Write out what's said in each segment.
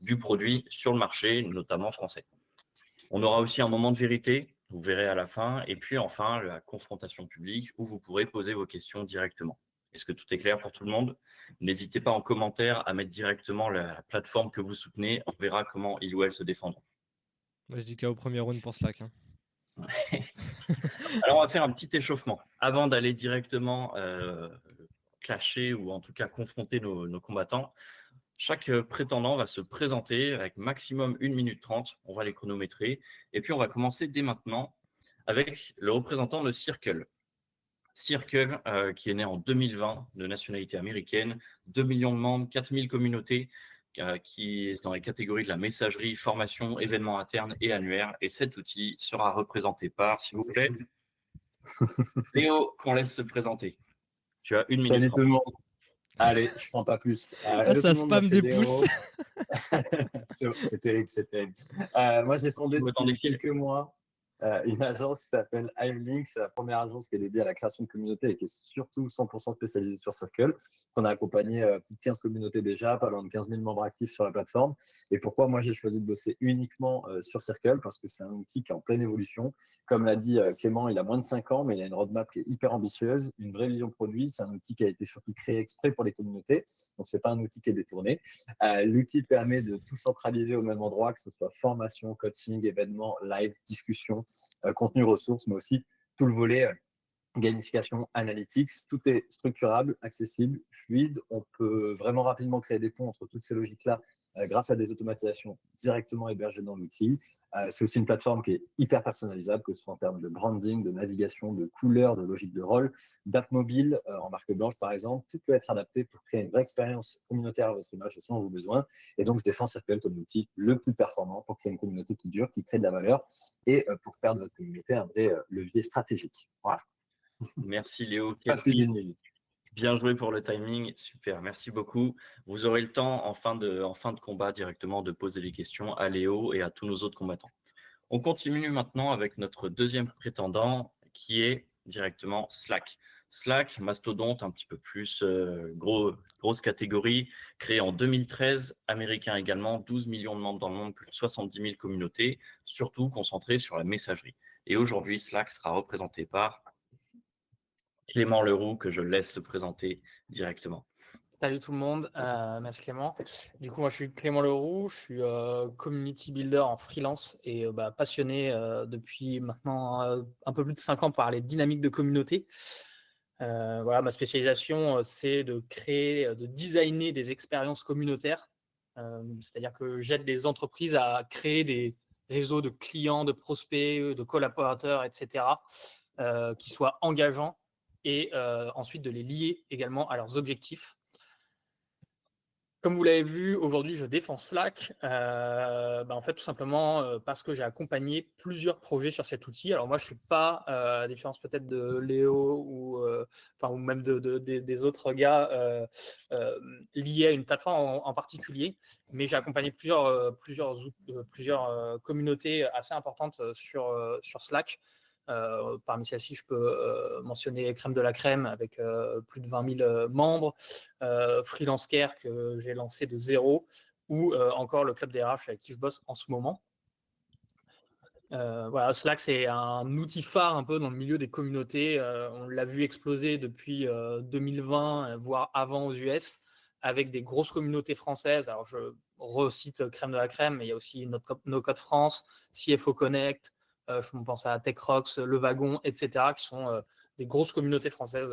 du produit sur le marché, notamment français. On aura aussi un moment de vérité, vous verrez à la fin, et puis enfin la confrontation publique où vous pourrez poser vos questions directement. Est-ce que tout est clair pour tout le monde? N'hésitez pas en commentaire à mettre directement la plateforme que vous soutenez, on verra comment il ou elle se défendront. Moi, je dis KO premier round pour Slack. Alors, on va faire un petit échauffement avant d'aller directement clasher ou en tout cas confronter nos combattants. Chaque prétendant va se présenter avec maximum 1 minute 30. On va les chronométrer. Et puis, on va commencer dès maintenant avec le représentant de Circle. Circle, qui est né en 2020, de nationalité américaine, 2 millions de membres, 4000 communautés, qui est dans les catégories de la messagerie, formation, événements internes et annuaires. Et cet outil sera représenté par, s'il vous plaît, Léo, qu'on laisse se présenter. Tu as 1 minute Salut 30. tout le monde. Allez, je prends pas plus. Ah, ça spam des pouces. C'est terrible, c'est terrible. Moi, j'ai fondé depuis quelques mois une agence qui s'appelle Hivelink. C'est la première agence qui est dédiée à la création de communautés et qui est surtout 100% spécialisée sur Circle. On a accompagné plus de 15 communautés déjà, pas loin de 15 000 membres actifs sur la plateforme. Et pourquoi moi j'ai choisi de bosser uniquement sur Circle? Parce que c'est un outil qui est en pleine évolution. Comme l'a dit Clément, il a moins de 5 ans, mais il a une roadmap qui est hyper ambitieuse, une vraie vision produit. C'est un outil qui a été surtout créé exprès pour les communautés. Donc, c'est pas un outil qui est détourné. L'outil permet de tout centraliser au même endroit, que ce soit formation, coaching, événements, live, discussion, contenu ressources, mais aussi tout le volet gamification, analytics. Tout est structurable, accessible, fluide. On peut vraiment rapidement créer des ponts entre toutes ces logiques-là grâce à des automatisations directement hébergées dans l'outil. C'est aussi une plateforme qui est hyper personnalisable, que ce soit en termes de branding, de navigation, de couleurs, de logique de rôle, d'app mobile en marque blanche par exemple. Tout peut être adapté pour créer une vraie expérience communautaire à votre image et sans vos besoins. Et donc, je défends Circle comme l'outil le plus performant pour créer une communauté qui dure, qui crée de la valeur et pour faire de votre communauté un vrai levier stratégique. Voilà. Merci Léo. Pas plus d'une minute. Bien joué pour le timing, super, merci beaucoup. Vous aurez le temps en fin de combat directement de poser les questions à Léo et à tous nos autres combattants. On continue maintenant avec notre deuxième prétendant qui est directement Slack. Slack, mastodonte, un petit peu plus grosse catégorie, créé en 2013, américain également, 12 millions de membres dans le monde, plus de 70 000 communautés, surtout concentrées sur la messagerie. Et aujourd'hui, Slack sera représenté par Clément Leroux, que je laisse se présenter directement. Salut tout le monde, merci Clément. Du coup, moi je suis Clément Leroux, je suis community builder en freelance et passionné depuis maintenant un peu plus de 5 ans par les dynamiques de communauté. Voilà, ma spécialisation, c'est de créer, de designer des expériences communautaires. C'est-à-dire que j'aide les entreprises à créer des réseaux de clients, de prospects, de collaborateurs, etc., qui soient engageants et ensuite de les lier également à leurs objectifs. Comme vous l'avez vu, aujourd'hui, je défends Slack, en fait, tout simplement parce que j'ai accompagné plusieurs projets sur cet outil. Alors moi, je ne suis pas, à la différence peut-être de Léo ou même des autres gars, liés à une plateforme en particulier, mais j'ai accompagné plusieurs communautés assez importantes sur Slack. Parmi celles-ci, je peux mentionner Crème de la Crème avec plus de 20 000 membres, Freelance Care que j'ai lancé de zéro, ou encore le Club des RH avec qui je bosse en ce moment. Voilà, Slack, c'est un outil phare un peu dans le milieu des communautés. On l'a vu exploser depuis 2020, voire avant aux US, avec des grosses communautés françaises. Alors, je recite Crème de la Crème, mais il y a aussi No Code France, CFO Connect, je pense à TechRox, Le Wagon, etc., qui sont des grosses communautés françaises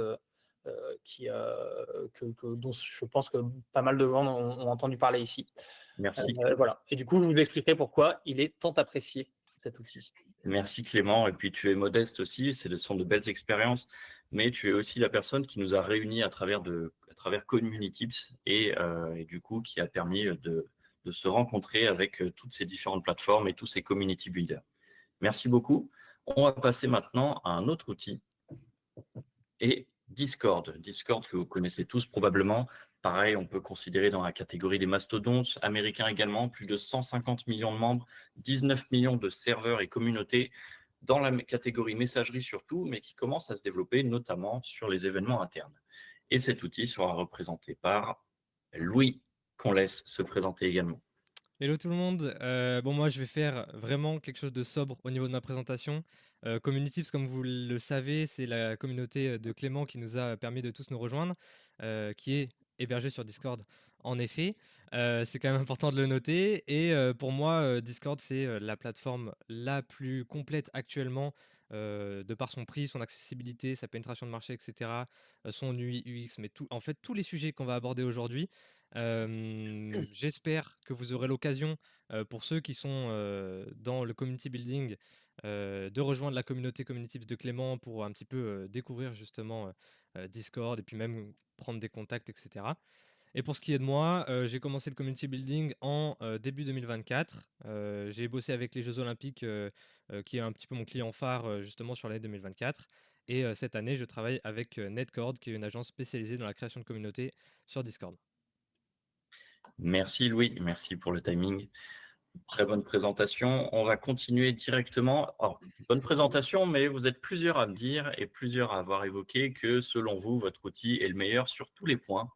dont je pense que pas mal de gens ont entendu parler ici. Merci. Voilà. Et du coup, je vous expliquerai pourquoi il est tant apprécié, cet outil. Merci Clément. Et puis tu es modeste aussi, ce sont de belles expériences, mais tu es aussi la personne qui nous a réunis à travers Communitips et du coup qui a permis de se rencontrer avec toutes ces différentes plateformes et tous ces community builders. Merci beaucoup. On va passer maintenant à un autre outil et Discord. Discord que vous connaissez tous probablement. Pareil, on peut considérer dans la catégorie des mastodontes, américains également, plus de 150 millions de membres, 19 millions de serveurs et communautés, dans la catégorie messagerie surtout, mais qui commence à se développer notamment sur les événements internes. Et cet outil sera représenté par Louis, qu'on laisse se présenter également. Hello tout le monde. Bon, moi, je vais faire vraiment quelque chose de sobre au niveau de ma présentation. Communitives, comme vous le savez, c'est la communauté de Clément qui nous a permis de tous nous rejoindre, qui est hébergée sur Discord. En effet, c'est quand même important de le noter. Et pour moi, Discord, c'est la plateforme la plus complète actuellement, de par son prix, son accessibilité, sa pénétration de marché, etc., son UI, UX, mais tout, en fait, tous les sujets qu'on va aborder aujourd'hui. J'espère que vous aurez l'occasion, pour ceux qui sont dans le community building, de rejoindre la communauté Community de Clément pour un petit peu découvrir justement Discord et puis même prendre des contacts, etc. Et pour ce qui est de moi, j'ai commencé le community building en début 2024. J'ai bossé avec les Jeux Olympiques, qui est un petit peu mon client phare justement sur l'année 2024. Et cette année, je travaille avec Netcord, qui est une agence spécialisée dans la création de communautés sur Discord. Merci Louis, merci pour le timing. Très bonne présentation. On va continuer directement. Alors, bonne présentation, mais vous êtes plusieurs à me dire et plusieurs à avoir évoqué que selon vous, votre outil est le meilleur sur tous les points.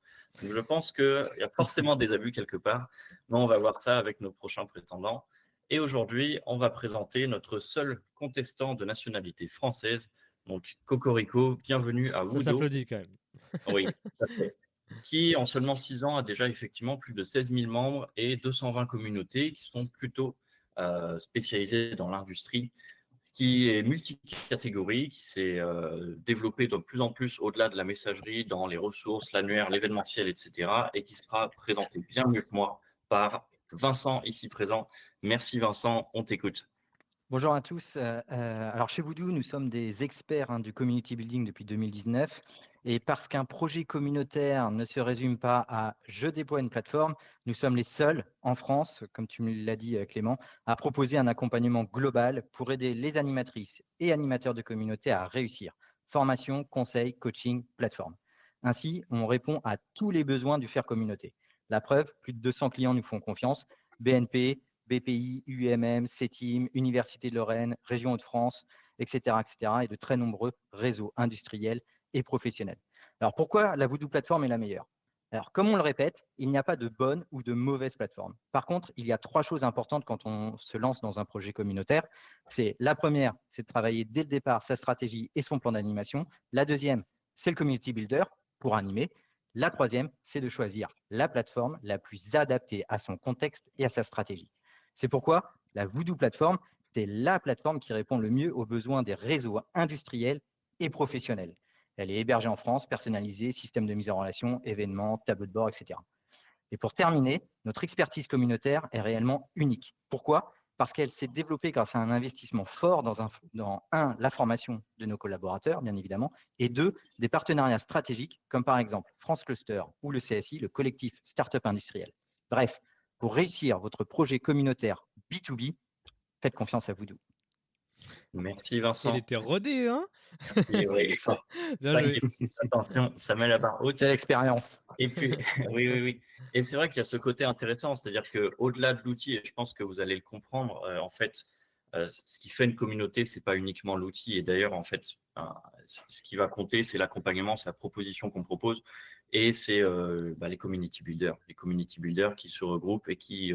Donc, je pense qu'il y a forcément des abus quelque part, mais on va voir ça avec nos prochains prétendants. Et aujourd'hui, on va présenter notre seul contestant de nationalité française. Donc, Cocorico, bienvenue à Ça Wudo. s'applaudit quand même. Oui, tout à fait. Qui, en seulement 6 ans, a déjà effectivement plus de 16 000 membres et 220 communautés qui sont plutôt spécialisées dans l'industrie, qui est multicatégorie, qui s'est développée de plus en plus au-delà de la messagerie, dans les ressources, l'annuaire, l'événementiel, etc. et qui sera présenté bien mieux que moi par Vincent, ici présent. Merci Vincent, on t'écoute. Bonjour à tous. Alors chez Voodoo, nous sommes des experts du community building depuis 2019. Et parce qu'un projet communautaire ne se résume pas à je déploie une plateforme, nous sommes les seuls en France, comme tu me l'as dit Clément, à proposer un accompagnement global pour aider les animatrices et animateurs de communauté à réussir. Formation, conseil, coaching, plateforme. Ainsi, on répond à tous les besoins du faire communauté. La preuve, plus de 200 clients nous font confiance. BNP, BPI, UMM, CETIM, Université de Lorraine, Région Hauts-de-France, etc., et de très nombreux réseaux industriels et professionnels. Alors, pourquoi la Voodoo Plateforme est la meilleure? Alors, comme on le répète, il n'y a pas de bonne ou de mauvaise plateforme. Par contre, il y a 3 choses importantes quand on se lance dans un projet communautaire. La première, c'est de travailler dès le départ sa stratégie et son plan d'animation. La deuxième, c'est le community builder pour animer. La troisième, c'est de choisir la plateforme la plus adaptée à son contexte et à sa stratégie. C'est pourquoi la Voodoo Plateforme, c'est la plateforme qui répond le mieux aux besoins des réseaux industriels et professionnels. Elle est hébergée en France, personnalisée, système de mise en relation, événements, tableau de bord, etc. Et pour terminer, notre expertise communautaire est réellement unique. Pourquoi? Parce qu'elle s'est développée grâce à un investissement fort dans la formation de nos collaborateurs, bien évidemment, et 2, des partenariats stratégiques, comme par exemple France Cluster ou le CSI, le collectif Startup Industriel. Bref, pour réussir votre projet communautaire B2B, faites confiance à Voodoo. Merci Vincent. Il était rodé, hein? Merci, oui. Attention, ça met la barre haute. C'est l'expérience. Et puis, oui. Et c'est vrai qu'il y a ce côté intéressant, c'est-à-dire qu'au-delà de l'outil, et je pense que vous allez le comprendre, en fait, ce qui fait une communauté, c'est pas uniquement l'outil. Et d'ailleurs, en fait, ce qui va compter, c'est l'accompagnement, c'est la proposition qu'on propose, et c'est les community builders. Les community builders qui se regroupent et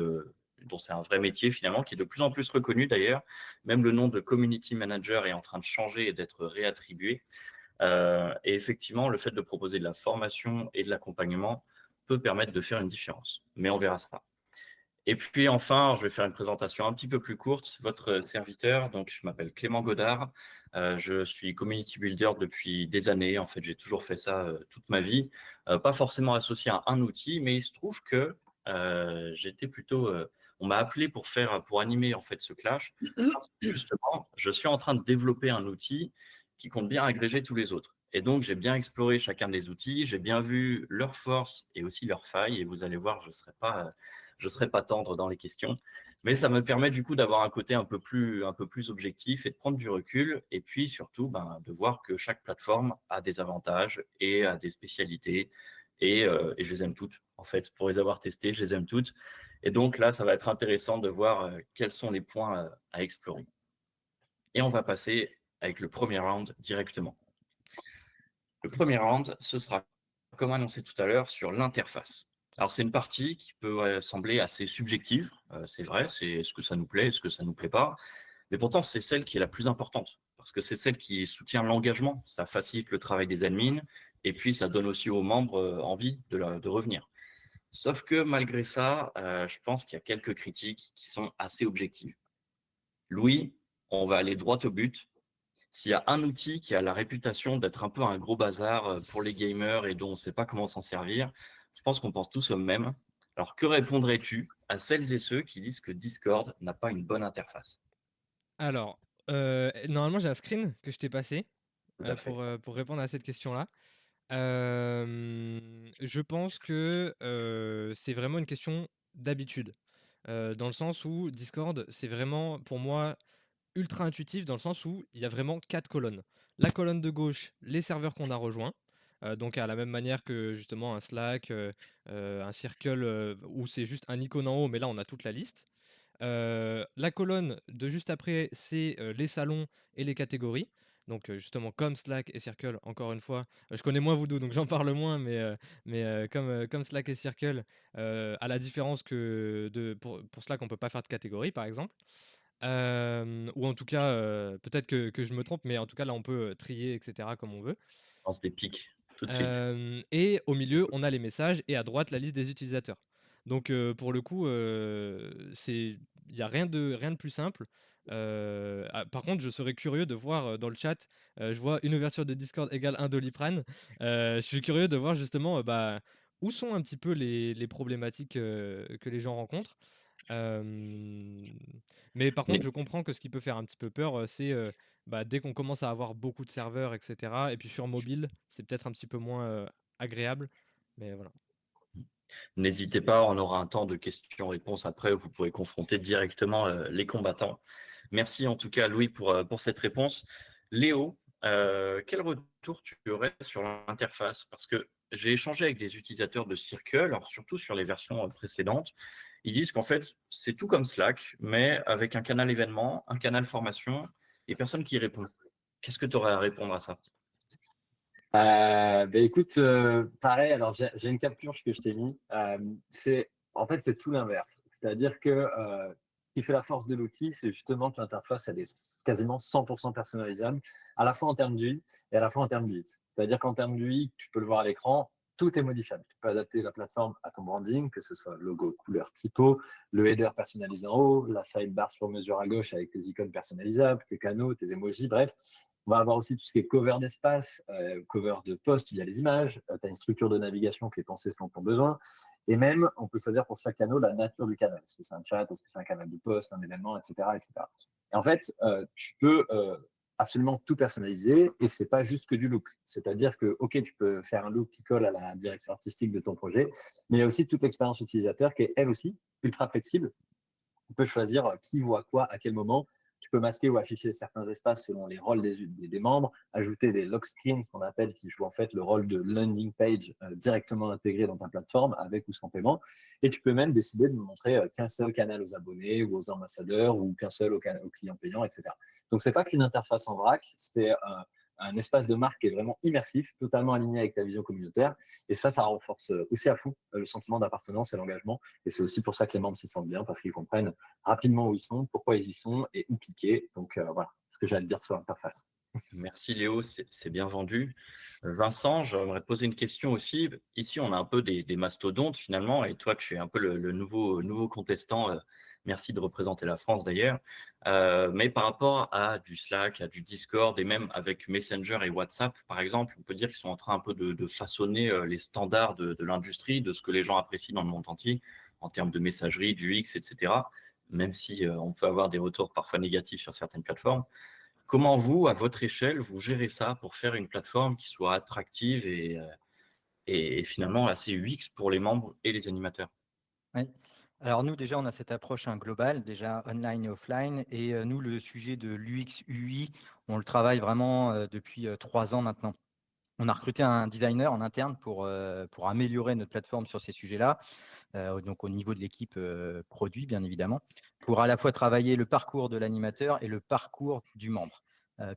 dont c'est un vrai métier finalement, qui est de plus en plus reconnu d'ailleurs. Même le nom de community manager est en train de changer et d'être réattribué. Et effectivement, le fait de proposer de la formation et de l'accompagnement peut permettre de faire une différence. Mais on verra ça. Et puis enfin, je vais faire une présentation un petit peu plus courte. Votre serviteur, donc je m'appelle Clément Godard. Je suis community builder depuis des années. En fait, j'ai toujours fait ça toute ma vie. Pas forcément associé à un outil, mais il se trouve que j'étais plutôt... on m'a appelé pour animer en fait ce clash. Parce que justement, je suis en train de développer un outil qui compte bien agréger tous les autres. Et donc, j'ai bien exploré chacun des outils, j'ai bien vu leurs forces et aussi leurs failles. Et vous allez voir, je ne serai pas tendre dans les questions. Mais ça me permet du coup d'avoir un côté un peu plus objectif et de prendre du recul. Et puis surtout, de voir que chaque plateforme a des avantages et a des spécialités. Et je les aime toutes, en fait. Pour les avoir testées, je les aime toutes. Et donc là, ça va être intéressant de voir quels sont les points à explorer. Et on va passer avec le premier round directement. Le premier round, ce sera, comme annoncé tout à l'heure, sur l'interface. Alors, c'est une partie qui peut sembler assez subjective, c'est vrai, c'est est-ce que ça nous plaît, est-ce que ça nous plaît pas? Mais pourtant, c'est celle qui est la plus importante, parce que c'est celle qui soutient l'engagement, ça facilite le travail des admins, et puis ça donne aussi aux membres envie de revenir. Sauf que malgré ça, je pense qu'il y a quelques critiques qui sont assez objectives. Louis, on va aller droit au but. S'il y a un outil qui a la réputation d'être un peu un gros bazar pour les gamers et dont on ne sait pas comment s'en servir, je pense qu'on pense tous au même. Alors, que répondrais-tu à celles et ceux qui disent que Discord n'a pas une bonne interface? Alors, normalement, j'ai un screen que je t'ai passé Tout à fait. pour répondre à cette question-là. Je pense que c'est vraiment une question d'habitude. Dans le sens où Discord, c'est vraiment, pour moi, ultra intuitif, dans le sens où il y a vraiment 4 colonnes. La colonne de gauche, les serveurs qu'on a rejoints. Donc à la même manière que justement un Slack, un Circle, où c'est juste un icône en haut, mais là on a toute la liste. La colonne de juste après, c'est les salons et les catégories. Donc justement comme Slack et Circle, encore une fois, je connais moins Voodoo, donc j'en parle moins, mais comme Slack et Circle, à la différence que pour Slack, on peut pas faire de catégorie, par exemple. Ou en tout cas, peut-être que je me trompe, mais en tout cas là, on peut trier, etc., comme on veut. On se dépique tout de suite. Et au milieu, on a les messages et à droite, la liste des utilisateurs. Donc pour le coup, il n'y a rien de plus simple. Par contre, je serais curieux de voir dans le chat, je vois une ouverture de Discord égale un Doliprane. Je suis curieux de voir justement bah, où sont un petit peu les problématiques que les gens rencontrent. Mais par contre, Mais je comprends que ce qui peut faire un petit peu peur, c'est bah, dès qu'on commence à avoir beaucoup de serveurs, etc. Et puis sur mobile, c'est peut-être un petit peu moins agréable. Mais voilà. n'hésitez pas, on aura un temps de questions-réponses après où vous pourrez confronter directement les combattants. Merci en tout cas, Louis, pour cette réponse. Léo, quel retour tu aurais sur l'interface? Parce que j'ai échangé avec des utilisateurs de Circle, alors surtout sur les versions précédentes. Ils disent qu'en fait, c'est tout comme Slack, mais avec un canal événement, un canal formation et personne qui répond. Qu'est-ce que tu aurais à répondre à ça? Écoute, pareil, alors j'ai une capture que je t'ai mis. En fait, c'est tout l'inverse. C'est-à-dire que ce qui fait la force de l'outil, c'est justement que l'interface, elle est quasiment 100% personnalisable, à la fois en termes d'UI et à la fois en termes d'UX. C'est-à-dire qu'en termes d'UI, tu peux le voir à l'écran, tout est modifiable. Tu peux adapter la plateforme à ton branding, que ce soit logo, couleur, typo, le header personnalisé en haut, la sidebar sur mesure à gauche avec tes icônes personnalisables, tes canaux, tes emojis, bref. On va avoir aussi tout ce qui est cover d'espace, cover de post via les images. Tu as une structure de navigation qui est pensée selon ton besoin. Et même, on peut choisir pour chaque canal la nature du canal. Est-ce que c'est un chat, est-ce que c'est un canal de post, un événement, etc. etc. Et en fait, tu peux absolument tout personnaliser et c'est pas juste que du look. C'est-à-dire que, OK, tu peux faire un look qui colle à la direction artistique de ton projet, mais il y a aussi toute l'expérience utilisateur qui est, elle aussi, ultra flexible. Tu peux choisir qui voit quoi à quel moment. Tu peux masquer ou afficher certains espaces selon les rôles des membres, ajouter des lock screens, ce qu'on appelle, qui jouent en fait le rôle de landing page directement intégré dans ta plateforme, avec ou sans paiement. Et tu peux même décider de ne montrer qu'un seul canal aux abonnés ou aux ambassadeurs ou qu'un seul aux clients payants, etc. Donc, c'est pas qu'une interface en vrac, c'est un espace de marque qui est vraiment immersif, totalement aligné avec ta vision communautaire. Et ça renforce aussi à fond le sentiment d'appartenance et l'engagement. Et c'est aussi pour ça que les membres s'y sentent bien, parce qu'ils comprennent rapidement où ils sont, pourquoi ils y sont et où cliquer. Donc voilà ce que j'ai à te dire sur l'interface. Merci Léo, c'est bien vendu. Vincent, j'aimerais te poser une question aussi. Ici, on a un peu des mastodontes finalement, et toi, tu es un peu le nouveau contestant. Merci de représenter la France d'ailleurs. Mais par rapport à du Slack, à du Discord, et même avec Messenger et WhatsApp, par exemple, on peut dire qu'ils sont en train un peu de façonner les standards de l'industrie, de ce que les gens apprécient dans le monde entier, en termes de messagerie, du X, etc. Même si on peut avoir des retours parfois négatifs sur certaines plateformes. Comment vous, à votre échelle, vous gérez ça pour faire une plateforme qui soit attractive et finalement assez UX pour les membres et les animateurs? Oui. Alors nous, déjà, on a cette approche globale, déjà online et offline. Et nous, le sujet de l'UX, UI, on le travaille vraiment depuis 3 ans maintenant. On a recruté un designer en interne pour améliorer notre plateforme sur ces sujets-là, donc au niveau de l'équipe produit, bien évidemment, pour à la fois travailler le parcours de l'animateur et le parcours du membre.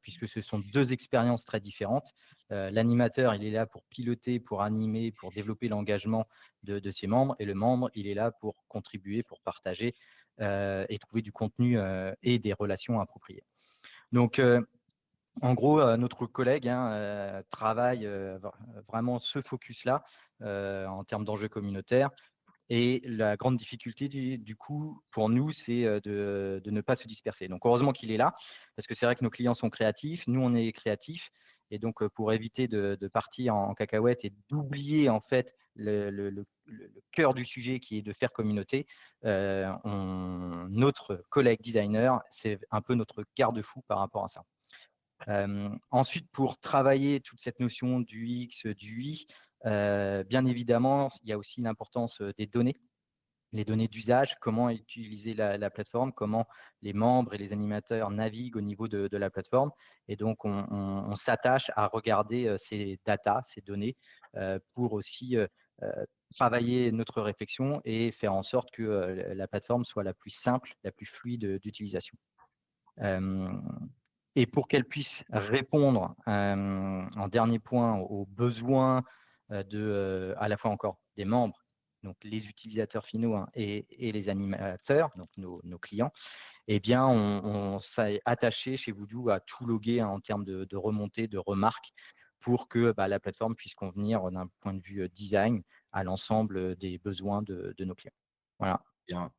puisque ce sont deux expériences très différentes. L'animateur, il est là pour piloter, pour animer, pour développer l'engagement de ses membres, et le membre, il est là pour contribuer, pour partager et trouver du contenu et des relations appropriées. Donc, en gros, notre collègue travaille vraiment ce focus-là en termes d'enjeux communautaires. Et la grande difficulté, du coup, pour nous, c'est de ne pas se disperser. Donc, heureusement qu'il est là, parce que c'est vrai que nos clients sont créatifs, nous, on est créatifs. Et donc, pour éviter de partir en cacahuète et d'oublier, en fait, le cœur du sujet qui est de faire communauté, notre collègue designer, c'est un peu notre garde-fou par rapport à ça. Ensuite, pour travailler toute cette notion du X, du UI, bien évidemment, il y a aussi l'importance des données, les données d'usage, comment utiliser la plateforme, comment les membres et les animateurs naviguent au niveau de la plateforme. Et donc, on s'attache à regarder ces datas, ces données, pour aussi travailler notre réflexion et faire en sorte que la plateforme soit la plus simple, la plus fluide d'utilisation. Et pour qu'elle puisse répondre, en dernier point, aux besoins à la fois encore des membres, donc les utilisateurs finaux et les animateurs, donc nos clients, eh bien, on s'est attaché chez Voodoo à tout loguer en termes de remontée, de remarques, pour que la plateforme puisse convenir d'un point de vue design à l'ensemble des besoins de nos clients. Voilà. Bien.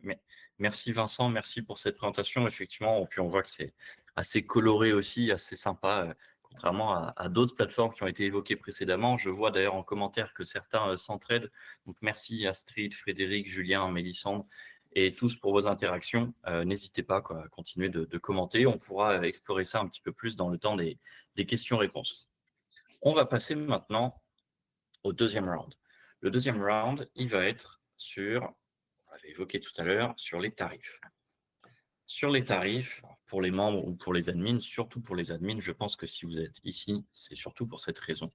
Merci Vincent, merci pour cette présentation. Effectivement, puis on voit que c'est assez coloré aussi, assez sympa, contrairement à d'autres plateformes qui ont été évoquées précédemment. Je vois d'ailleurs en commentaire que certains s'entraident. Donc merci Astrid, Frédéric, Julien, Mélissandre et tous pour vos interactions. N'hésitez pas à continuer de commenter. On pourra explorer ça un petit peu plus dans le temps des questions-réponses. On va passer maintenant au deuxième round. Le deuxième round, il va être sur, on l'avait évoqué tout à l'heure, sur les tarifs. Sur les tarifs, pour les membres ou pour les admins, surtout pour les admins, je pense que si vous êtes ici, c'est surtout pour cette raison.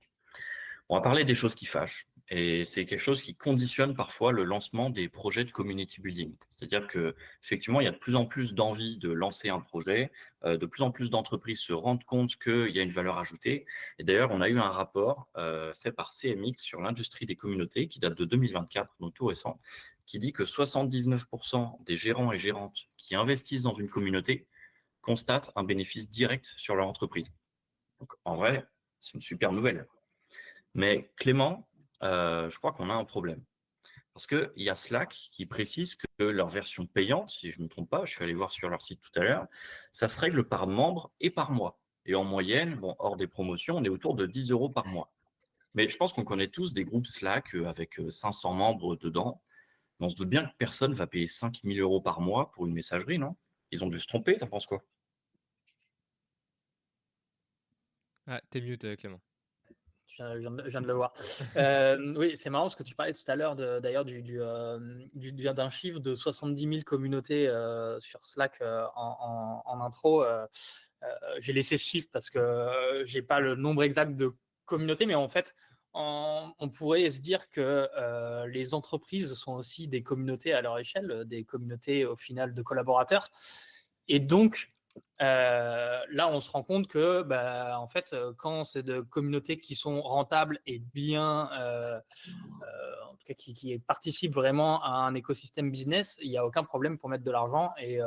On va parler des choses qui fâchent, et c'est quelque chose qui conditionne parfois le lancement des projets de community building. C'est-à-dire qu'effectivement, il y a de plus en plus d'envie de lancer un projet, de plus en plus d'entreprises se rendent compte qu'il y a une valeur ajoutée. Et d'ailleurs, on a eu un rapport fait par CMX sur l'industrie des communautés qui date de 2024, donc tout récent, qui dit que 79% des gérants et gérantes qui investissent dans une communauté constatent un bénéfice direct sur leur entreprise. Donc en vrai, c'est une super nouvelle. Mais Clément, je crois qu'on a un problème. Parce qu'il y a Slack qui précise que leur version payante, si je ne me trompe pas, je suis allé voir sur leur site tout à l'heure, ça se règle par membre et par mois. Et en moyenne, bon, hors des promotions, on est autour de 10 € par mois. Mais je pense qu'on connaît tous des groupes Slack avec 500 membres dedans. On se doute bien que personne ne va payer 5 000 € par mois pour une messagerie, non? Ils ont dû se tromper, t'en penses quoi? Ah, t'es mute, Clément. Je viens de le voir. Oui, c'est marrant parce que tu parlais tout à l'heure d'ailleurs d'un chiffre de 70 000 communautés sur Slack en intro. J'ai laissé ce chiffre parce que j'ai pas le nombre exact de communautés, mais en fait, on pourrait se dire que les entreprises sont aussi des communautés à leur échelle, des communautés au final de collaborateurs. Et donc, là, on se rend compte que, en fait, quand c'est de communautés qui sont rentables et bien, en tout cas, qui participent vraiment à un écosystème business, il n'y a aucun problème pour mettre de l'argent. Et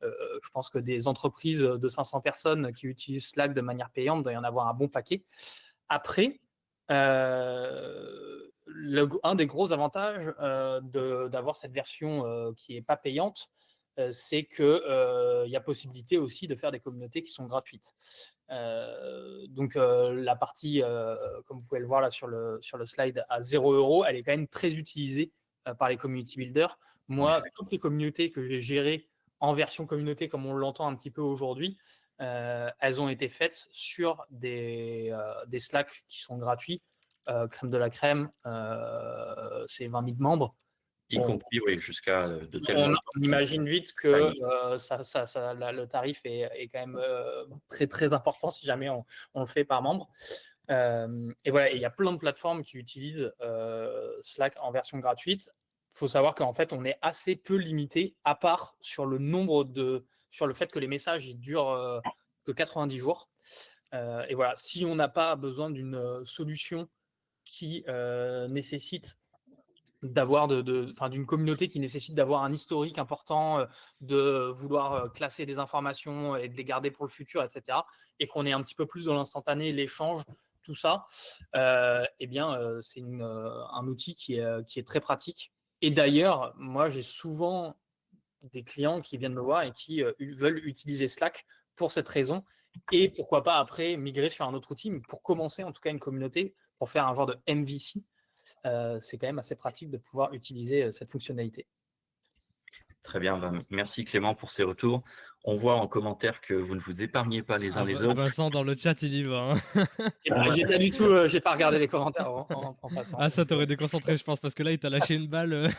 je pense que des entreprises de 500 personnes qui utilisent Slack de manière payante, il doit y en avoir un bon paquet. Après, un des gros avantages d'avoir cette version qui n'est pas payante, c'est qu'il y a possibilité aussi de faire des communautés qui sont gratuites. Donc la partie, comme vous pouvez le voir là sur le slide, à 0 €, elle est quand même très utilisée par les community builders. Moi, toutes les communautés que j'ai gérées en version communauté, comme on l'entend un petit peu aujourd'hui, elles ont été faites sur des Slack qui sont gratuits. Crème de la crème, c'est 20 000 membres. Y compris, oui, jusqu'à de tels on imagine vite que le tarif est quand même très, très important si jamais on le fait par membre. Et voilà, il y a plein de plateformes qui utilisent Slack en version gratuite. Il faut savoir qu'en fait, on est assez peu limité, à part sur le nombre sur le fait que les messages ils durent que 90 jours. Et voilà, si on n'a pas besoin d'une solution qui nécessite d'avoir d'une communauté qui nécessite d'avoir un historique important, de vouloir classer des informations et de les garder pour le futur, etc. Et qu'on est un petit peu plus dans l'instantané, l'échange, tout ça, eh bien, c'est un outil qui est très pratique. Et d'ailleurs, moi, j'ai souvent des clients qui viennent me voir et qui veulent utiliser Slack pour cette raison. Et pourquoi pas après migrer sur un autre outil, mais pour commencer en tout cas une communauté, pour faire un genre de MVC, c'est quand même assez pratique de pouvoir utiliser cette fonctionnalité. Très bien, merci Clément pour ces retours. On voit en commentaire que vous ne vous épargnez pas les uns les autres. Vincent, dans le chat, il y va. J'ai pas du tout, j'ai pas regardé les commentaires en passant. Ah, ça t'aurait déconcentré, je pense, parce que là, il t'a lâché une balle.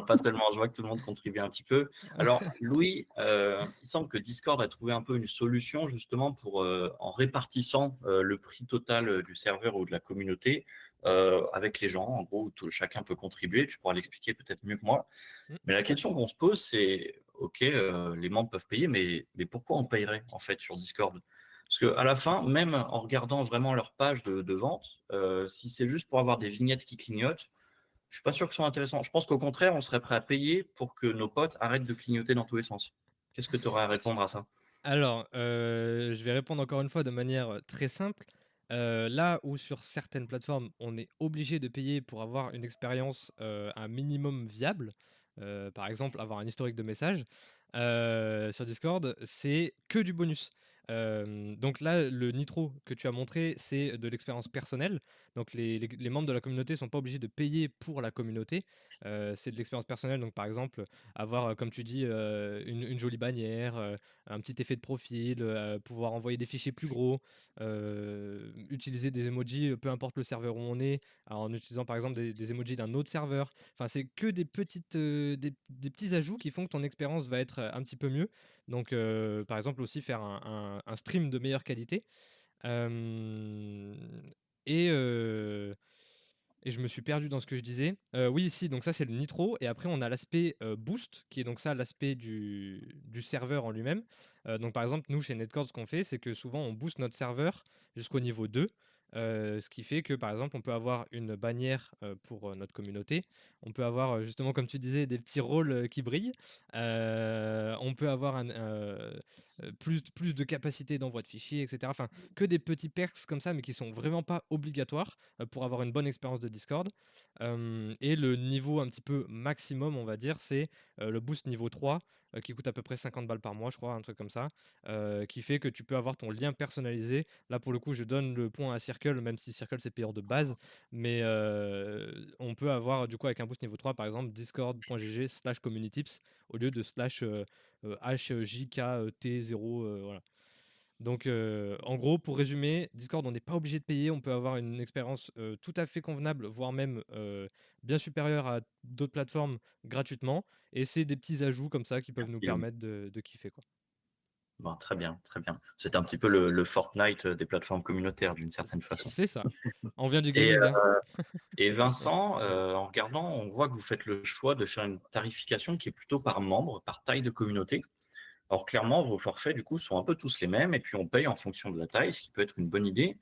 Pas seulement, je vois que tout le monde contribue un petit peu. Alors, Louis, il semble que Discord a trouvé un peu une solution justement pour, en répartissant le prix total du serveur ou de la communauté avec les gens, en gros, où chacun peut contribuer. Tu pourras l'expliquer peut-être mieux que moi. Mais la question qu'on se pose, c'est, OK, les membres peuvent payer, mais pourquoi on payerait en fait sur Discord? Parce qu'à la fin, même en regardant vraiment leur page de vente, si c'est juste pour avoir des vignettes qui clignotent, je suis pas sûr que ce soit intéressant. Je pense qu'au contraire, on serait prêt à payer pour que nos potes arrêtent de clignoter dans tous les sens. Qu'est-ce que tu aurais à répondre à ça? Alors, je vais répondre encore une fois de manière très simple. Là où sur certaines plateformes, on est obligé de payer pour avoir une expérience un minimum viable, par exemple avoir un historique de messages, sur Discord, c'est que du bonus. Donc là, le Nitro que tu as montré, c'est de l'expérience personnelle. Donc les membres de la communauté ne sont pas obligés de payer pour la communauté. C'est de l'expérience personnelle. Donc par exemple, avoir, comme tu dis, une jolie bannière, un petit effet de profil, pouvoir envoyer des fichiers plus gros, utiliser des emojis, peu importe le serveur où on est, en utilisant par exemple des emojis d'un autre serveur. Enfin, c'est que des des petits ajouts qui font que ton expérience va être un petit peu mieux. Donc, par exemple, aussi faire un stream de meilleure qualité. Euh, et, euh, et je me suis perdu dans ce que je disais. Oui, si, donc ça c'est le Nitro. Et après, on a l'aspect boost, qui est donc ça l'aspect du serveur en lui-même. Donc par exemple, nous chez Netcore, ce qu'on fait, c'est que souvent on booste notre serveur jusqu'au niveau 2. Ce qui fait que par exemple, on peut avoir une bannière pour notre communauté. On peut avoir, justement, comme tu disais, des petits rôles qui brillent. On peut avoir plus de capacité d'envoi de fichiers, etc. Enfin, que des petits perks comme ça, mais qui sont vraiment pas obligatoires pour avoir une bonne expérience de Discord. Et le niveau un petit peu maximum, on va dire, c'est le boost niveau 3, qui coûte à peu près 50 balles par mois, je crois, un truc comme ça, qui fait que tu peux avoir ton lien personnalisé. Là, pour le coup, je donne le point à Circle, même si Circle, c'est payeur de base, mais on peut avoir, du coup, avec un boost niveau 3, par exemple, discord.gg/communitytips, au lieu de HJKT0, voilà. Donc, en gros, pour résumer, Discord, on n'est pas obligé de payer. On peut avoir une expérience tout à fait convenable, voire même bien supérieure à d'autres plateformes gratuitement. Et c'est des petits ajouts comme ça qui peuvent nous permettre de kiffer, quoi. Bon, très bien, très bien. C'est un petit peu le Fortnite des plateformes communautaires d'une certaine façon. C'est ça. On vient du Et, gaming, hein. et Vincent, en regardant, on voit que vous faites le choix de faire une tarification qui est plutôt par membre, par taille de communauté. Alors clairement, vos forfaits, du coup, sont un peu tous les mêmes, et puis on paye en fonction de la taille, ce qui peut être une bonne idée.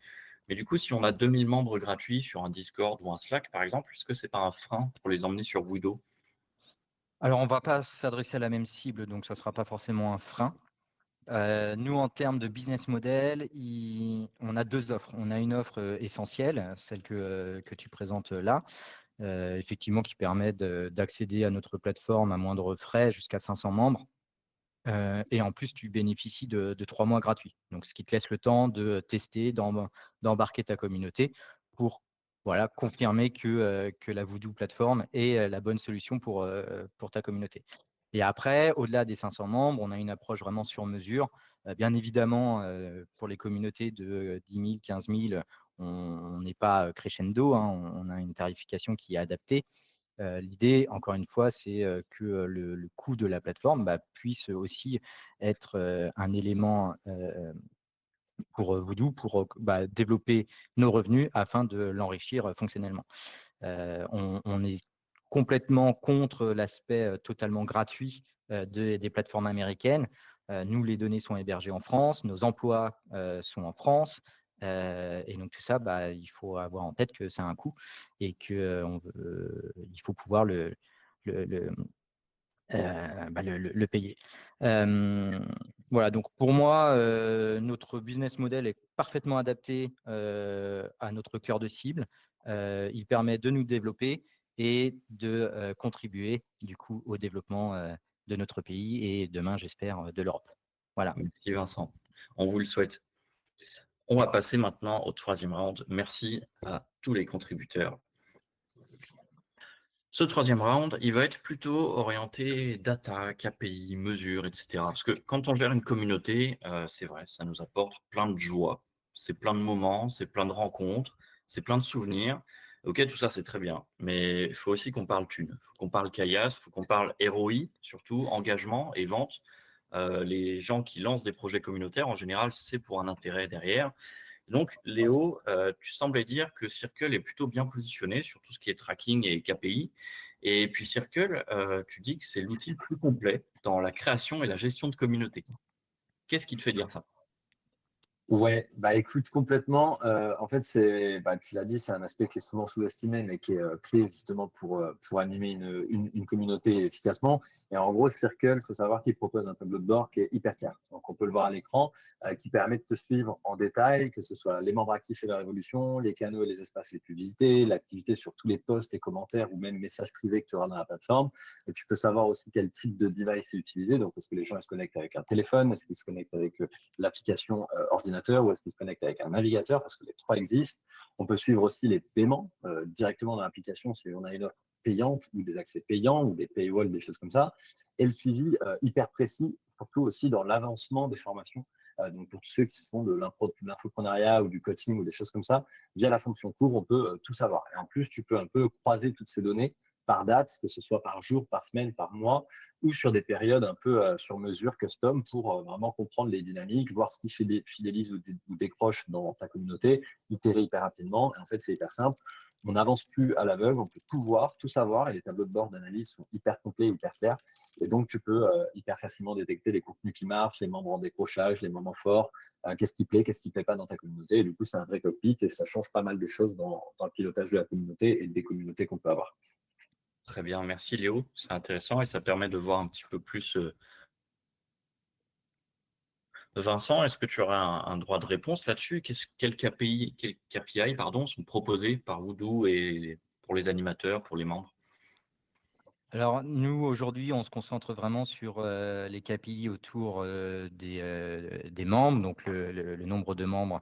Mais du coup, si on a 2000 membres gratuits sur un Discord ou un Slack, par exemple, est-ce que c'est pas un frein pour les emmener sur Widow? Alors, on ne va pas s'adresser à la même cible, donc ça ne sera pas forcément un frein. Nous, en termes de business model, on a deux offres. On a une offre essentielle, celle que tu présentes là, effectivement, qui permet d'accéder à notre plateforme à moindre frais jusqu'à 500 membres. Et en plus, tu bénéficies de 3 mois gratuits. Donc, ce qui te laisse le temps de tester, d'embarquer ta communauté pour confirmer que la Voodoo plateforme est la bonne solution pour ta communauté. Et après, au-delà des 500 membres, on a une approche vraiment sur mesure. Bien évidemment, pour les communautés de 10 000, 15 000, on n'est pas crescendo, hein, on a une tarification qui est adaptée. L'idée, encore une fois, c'est que le coût de la plateforme puisse aussi être un élément pour Voodoo, pour développer nos revenus afin de l'enrichir fonctionnellement. On est complètement contre l'aspect totalement gratuit des plateformes américaines. Nous, les données sont hébergées en France, nos emplois sont en France. Et donc tout ça, il faut avoir en tête que ça a un coût et qu'il faut pouvoir le payer. Voilà, donc pour moi, notre business model est parfaitement adapté à notre cœur de cible. Il permet de nous développer et de contribuer du coup au développement de notre pays et demain, j'espère, de l'Europe. Voilà. Merci Vincent, on vous le souhaite. On va passer maintenant au 3e round. Merci à tous les contributeurs. Ce 3e round, il va être plutôt orienté data, KPI, mesures, etc. Parce que quand on gère une communauté, c'est vrai, ça nous apporte plein de joie, c'est plein de moments, c'est plein de rencontres, c'est plein de souvenirs. Ok, tout ça, c'est très bien. Mais il faut aussi qu'on parle thunes, il faut qu'on parle caillasse, il faut qu'on parle ROI, surtout engagement et vente. Les gens qui lancent des projets communautaires, en général, c'est pour un intérêt derrière. Donc, Léo, tu semblais dire que Circle est plutôt bien positionné sur tout ce qui est tracking et KPI. Et puis Circle, tu dis que c'est l'outil le plus complet dans la création et la gestion de communauté. Qu'est-ce qui te fait dire ça? Ouais, écoute, complètement. En fait, tu l'as dit, c'est un aspect qui est souvent sous-estimé, mais qui est clé justement pour animer une communauté efficacement. Et en gros, Circle, il faut savoir qu'il propose un tableau de bord qui est hyper clair. Donc, on peut le voir à l'écran, qui permet de te suivre en détail, que ce soit les membres actifs et leur évolution, les canaux et les espaces les plus visités, l'activité sur tous les posts et commentaires ou même messages privés que tu auras dans la plateforme. Et tu peux savoir aussi quel type de device est utilisé. Donc, est-ce que les gens se connectent avec un téléphone? Est-ce qu'ils se connectent avec l'application ordinateur ou est-ce qu'il se connecte avec un navigateur parce que les trois existent. On peut suivre aussi les paiements directement dans l'application si on a une offre payante ou des accès payants ou des paywalls, des choses comme ça. Et le suivi hyper précis, surtout aussi dans l'avancement des formations. Donc pour tous ceux qui font de l'infoprenariat ou du coaching ou des choses comme ça, via la fonction cours, on peut tout savoir. Et en plus, tu peux un peu croiser toutes ces données par date, que ce soit par jour, par semaine, par mois, ou sur des périodes un peu sur mesure, custom, pour vraiment comprendre les dynamiques, voir ce qui fidélise ou décroche dans ta communauté, itérer hyper rapidement. Et en fait, c'est hyper simple. On n'avance plus à l'aveugle, on peut tout voir, tout savoir, et les tableaux de bord d'analyse sont hyper complets, hyper clairs. Et donc, tu peux hyper facilement détecter les contenus qui marchent, les membres en décrochage, les moments forts, qu'est-ce qui plaît, qu'est-ce qui ne plaît pas dans ta communauté. Et du coup, c'est un vrai cockpit et ça change pas mal de choses dans le pilotage de la communauté et des communautés qu'on peut avoir. Très bien, merci Léo, c'est intéressant et ça permet de voir un petit peu plus. Vincent, est-ce que tu aurais un droit de réponse là-dessus? Quels KPI sont proposés par Voodoo et pour les animateurs, pour les membres? Alors, nous, aujourd'hui, on se concentre vraiment sur les KPI autour des membres, donc le nombre de membres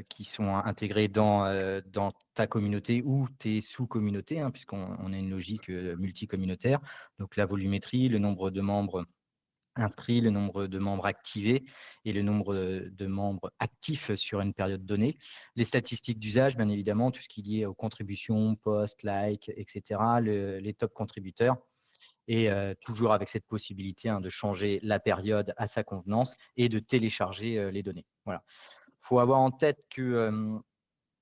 qui sont intégrés dans ta communauté ou tes sous-communautés, hein, puisqu'on a une logique multicommunautaire. Donc, la volumétrie, le nombre de membres inscrits, le nombre de membres activés et le nombre de membres actifs sur une période donnée. Les statistiques d'usage, bien évidemment, tout ce qui est lié aux contributions, posts, likes, etc., les top contributeurs. Et toujours avec cette possibilité de changer la période à sa convenance et de télécharger les données. Voilà. Il faut avoir en tête que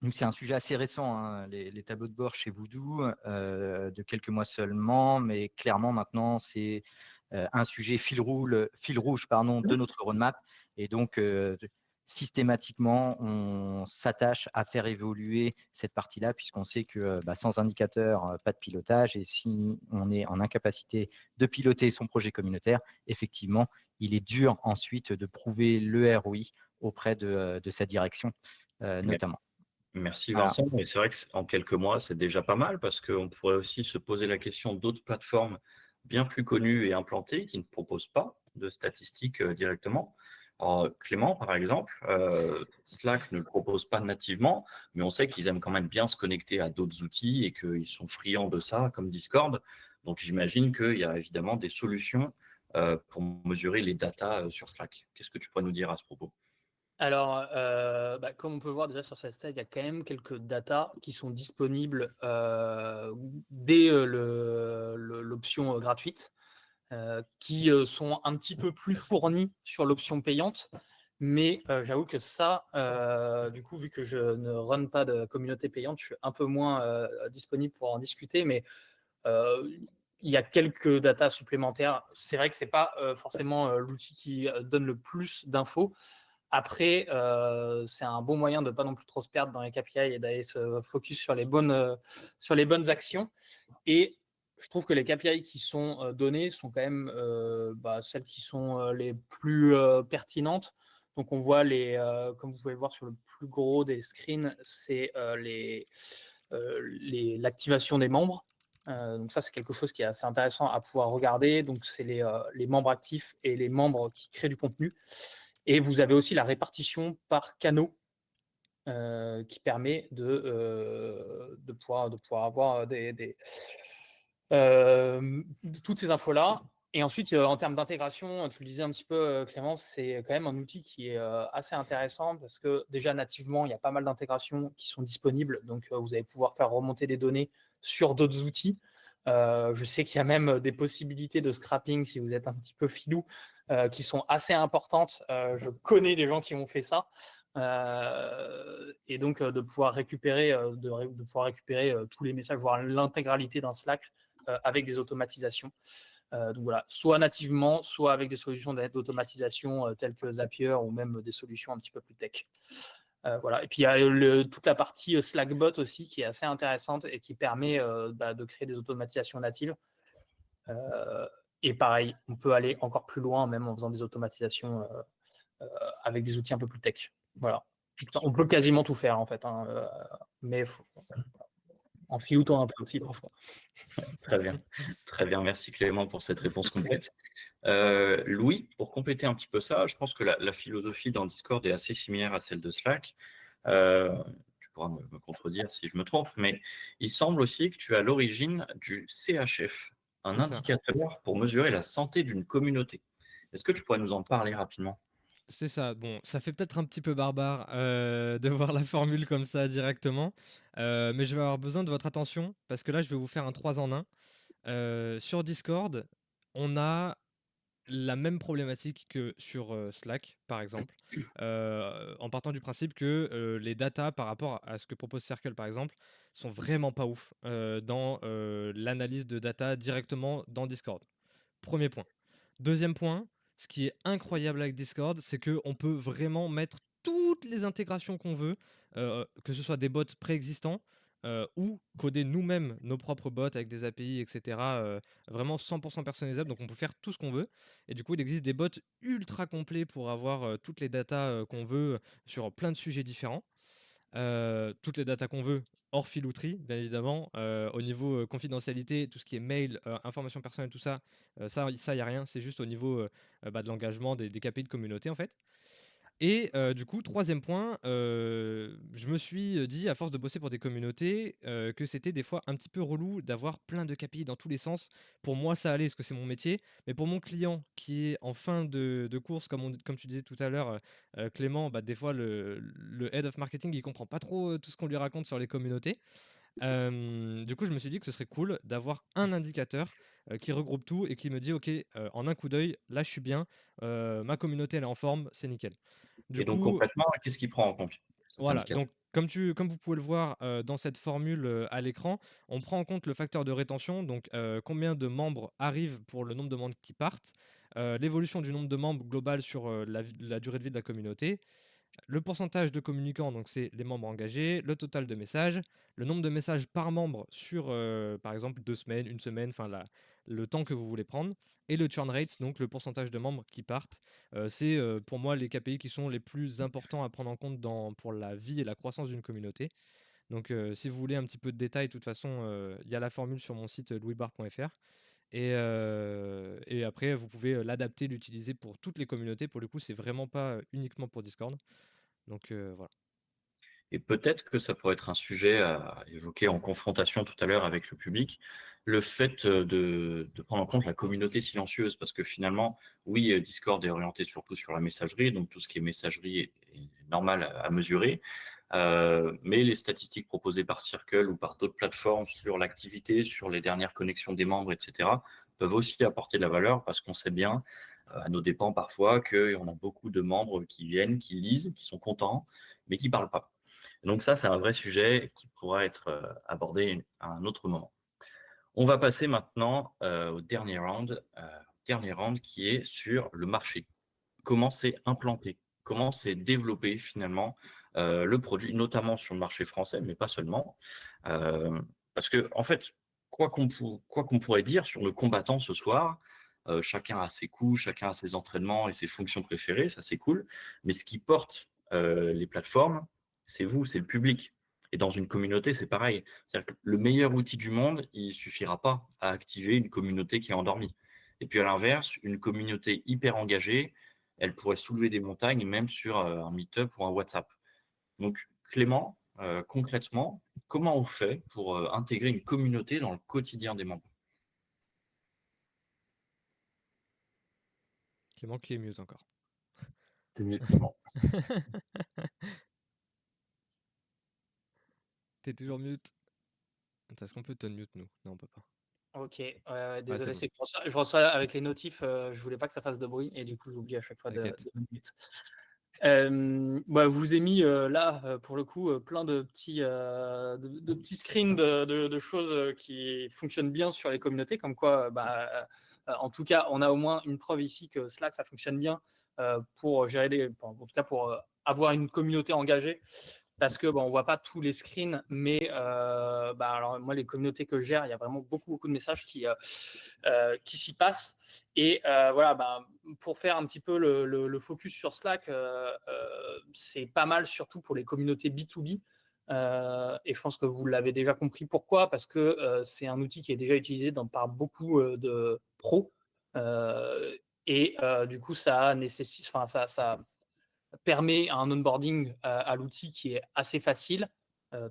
nous, c'est un sujet assez récent, hein, les tableaux de bord chez Voodoo, de quelques mois seulement, mais clairement maintenant, c'est un sujet fil rouge de notre roadmap. Et donc, systématiquement, on s'attache à faire évoluer cette partie-là, puisqu'on sait que sans indicateur, pas de pilotage. Et si on est en incapacité de piloter son projet communautaire, effectivement, il est dur ensuite de prouver le ROI auprès de sa direction, notamment. Merci Vincent. Et c'est vrai qu'en quelques mois, c'est déjà pas mal parce qu'on pourrait aussi se poser la question d'autres plateformes bien plus connues et implantées qui ne proposent pas de statistiques directement. Alors, Clément, par exemple, Slack ne le propose pas nativement, mais on sait qu'ils aiment quand même bien se connecter à d'autres outils et qu'ils sont friands de ça, comme Discord. Donc, j'imagine qu'il y a évidemment des solutions pour mesurer les datas sur Slack. Qu'est-ce que tu pourrais nous dire à ce propos? Alors, comme on peut voir déjà sur cette slide, il y a quand même quelques datas qui sont disponibles dès l'option gratuite, qui sont un petit peu plus fournies sur l'option payante. Mais j'avoue que ça, du coup, vu que je ne run pas de communauté payante, je suis un peu moins disponible pour en discuter. Mais Il y a quelques datas supplémentaires. C'est vrai que ce n'est pas forcément l'outil qui donne le plus d'infos. Après, c'est un bon moyen de ne pas non plus trop se perdre dans les KPI et d'aller se focus sur les bonnes actions. Et je trouve que les KPI qui sont données sont quand même celles qui sont les plus pertinentes. Donc, on voit comme vous pouvez le voir sur le plus gros des screens, c'est l'activation des membres. Donc ça, c'est quelque chose qui est assez intéressant à pouvoir regarder. Donc, c'est les membres actifs et les membres qui créent du contenu. Et vous avez aussi la répartition par canaux qui permet de pouvoir avoir toutes ces infos-là. Et ensuite, en termes d'intégration, tu le disais un petit peu, Clémence, c'est quand même un outil qui est assez intéressant parce que déjà nativement, il y a pas mal d'intégrations qui sont disponibles. Donc, vous allez pouvoir faire remonter des données sur d'autres outils. Je sais qu'il y a même des possibilités de scrapping si vous êtes un petit peu filou qui sont assez importantes. Je connais des gens qui ont fait ça. Et donc, de pouvoir récupérer tous les messages, voire l'intégralité d'un Slack avec des automatisations. Donc voilà, soit nativement, soit avec des solutions d'automatisation telles que Zapier ou même des solutions un petit peu plus tech. Voilà. Et puis il y a toute la partie Slackbot aussi qui est assez intéressante et qui permet de créer des automatisations natives. Et pareil, on peut aller encore plus loin même en faisant des automatisations avec des outils un peu plus tech. Voilà. On peut quasiment tout faire en fait, hein, mais en filoutant un peu aussi parfois. Très bien, merci Clément pour cette réponse complète. Louis, pour compléter un petit peu ça, je pense que la philosophie dans Discord est assez similaire à celle de Slack. Tu pourras me contredire si je me trompe, mais il semble aussi que tu es à l'origine du CHF, un indicateur pour mesurer la santé d'une communauté. Est-ce que tu pourrais nous en parler rapidement? C'est ça. Bon, ça fait peut-être un petit peu barbare de voir la formule comme ça directement, mais je vais avoir besoin de votre attention parce que là, je vais vous faire un 3 en 1. Sur Discord, on a la même problématique que sur Slack, par exemple, en partant du principe que les datas par rapport à ce que propose Circle, par exemple, sont vraiment pas ouf dans l'analyse de data directement dans Discord. Premier point. Deuxième point, ce qui est incroyable avec Discord, c'est qu'on peut vraiment mettre toutes les intégrations qu'on veut, que ce soit des bots préexistants ou coder nous-mêmes nos propres bots avec des API, etc. Vraiment 100% personnalisables, donc on peut faire tout ce qu'on veut. Et du coup, il existe des bots ultra complets pour avoir toutes les datas qu'on veut sur plein de sujets différents. Toutes les datas qu'on veut, hors filouterie, bien évidemment. Au niveau confidentialité, tout ce qui est mail, information personnelle, tout ça, ça, il n'y a rien. C'est juste au niveau de l'engagement des KPI de communauté, en fait. Et du coup, troisième point, je me suis dit, à force de bosser pour des communautés, que c'était des fois un petit peu relou d'avoir plein de KPI dans tous les sens. Pour moi, ça allait, parce que c'est mon métier. Mais pour mon client, qui est en fin de course, comme tu disais tout à l'heure, Clément, des fois, le head of marketing, il comprend pas trop tout ce qu'on lui raconte sur les communautés. Du coup, je me suis dit que ce serait cool d'avoir un indicateur qui regroupe tout et qui me dit, OK, en un coup d'œil, là, je suis bien, ma communauté, elle est en forme, c'est nickel. Du Et donc coup, concrètement, qu'est-ce qu'il prend en compte, cet voilà. indicateur? Donc, comme vous pouvez le voir dans cette formule à l'écran, on prend en compte le facteur de rétention, donc combien de membres arrivent pour le nombre de membres qui partent, l'évolution du nombre de membres global sur la durée de vie de la communauté, le pourcentage de communicants, donc c'est les membres engagés, le total de messages, le nombre de messages par membre sur, par exemple, 2 semaines, une semaine, enfin le temps que vous voulez prendre, et le churn rate, donc le pourcentage de membres qui partent. C'est pour moi les KPI qui sont les plus importants à prendre en compte pour la vie et la croissance d'une communauté. Donc si vous voulez un petit peu de détails, de toute façon, il y a la formule sur mon site louisbar.fr. Et après, vous pouvez l'adapter, l'utiliser pour toutes les communautés. Pour le coup, c'est vraiment pas uniquement pour Discord. Donc voilà. Et peut-être que ça pourrait être un sujet à évoquer en confrontation tout à l'heure avec le public, le fait de prendre en compte la communauté silencieuse, parce que finalement, oui, Discord est orienté surtout sur la messagerie, donc tout ce qui est messagerie est normal à mesurer, mais les statistiques proposées par Circle ou par d'autres plateformes sur l'activité, sur les dernières connexions des membres, etc., peuvent aussi apporter de la valeur, parce qu'on sait bien, à nos dépens parfois, qu'il y en a beaucoup de membres qui viennent, qui lisent, qui sont contents, mais qui ne parlent pas. Donc ça, c'est un vrai sujet qui pourra être abordé à un autre moment. On va passer maintenant au dernier round qui est sur le marché. Comment c'est implanté, comment c'est développé finalement le produit, notamment sur le marché français, mais pas seulement. Parce que, en fait, quoi qu'on pourrait dire sur nos combattants ce soir, chacun a ses coups, chacun a ses entraînements et ses fonctions préférées, ça c'est cool. Mais ce qui porte les plateformes, c'est vous, c'est le public. Et dans une communauté, c'est pareil. C'est-à-dire que le meilleur outil du monde, il ne suffira pas à activer une communauté qui est endormie. Et puis à l'inverse, une communauté hyper engagée, elle pourrait soulever des montagnes, même sur un Meetup ou un WhatsApp. Donc Clément, concrètement, comment on fait pour intégrer une communauté dans le quotidien des membres? Clément qui est mute encore. C'est mieux Clément. T'es toujours mute. Est-ce qu'on peut te mute, nous? Non, on peut pas. Ok, c'est désolé, bon. c'est pour ça. Je reçois avec les notifs, je voulais pas que ça fasse de bruit et du coup j'oublie à chaque fois de T'inquiète. me mute. Je vous ai mis là, pour le coup, plein de petits screens de choses qui fonctionnent bien sur les communautés, comme quoi, en tout cas, on a au moins une preuve ici que Slack, ça fonctionne bien pour gérer en tout cas pour avoir une communauté engagée. Parce que on voit pas tous les screens, mais alors moi les communautés que je gère, il y a vraiment beaucoup de messages qui s'y passent. Et voilà, pour faire un petit peu le focus sur Slack, c'est pas mal surtout pour les communautés B2B. Et je pense que vous l'avez déjà compris pourquoi, parce que c'est un outil qui est déjà utilisé par beaucoup de pros. Et du coup, ça nécessite, ça permet un onboarding à l'outil qui est assez facile,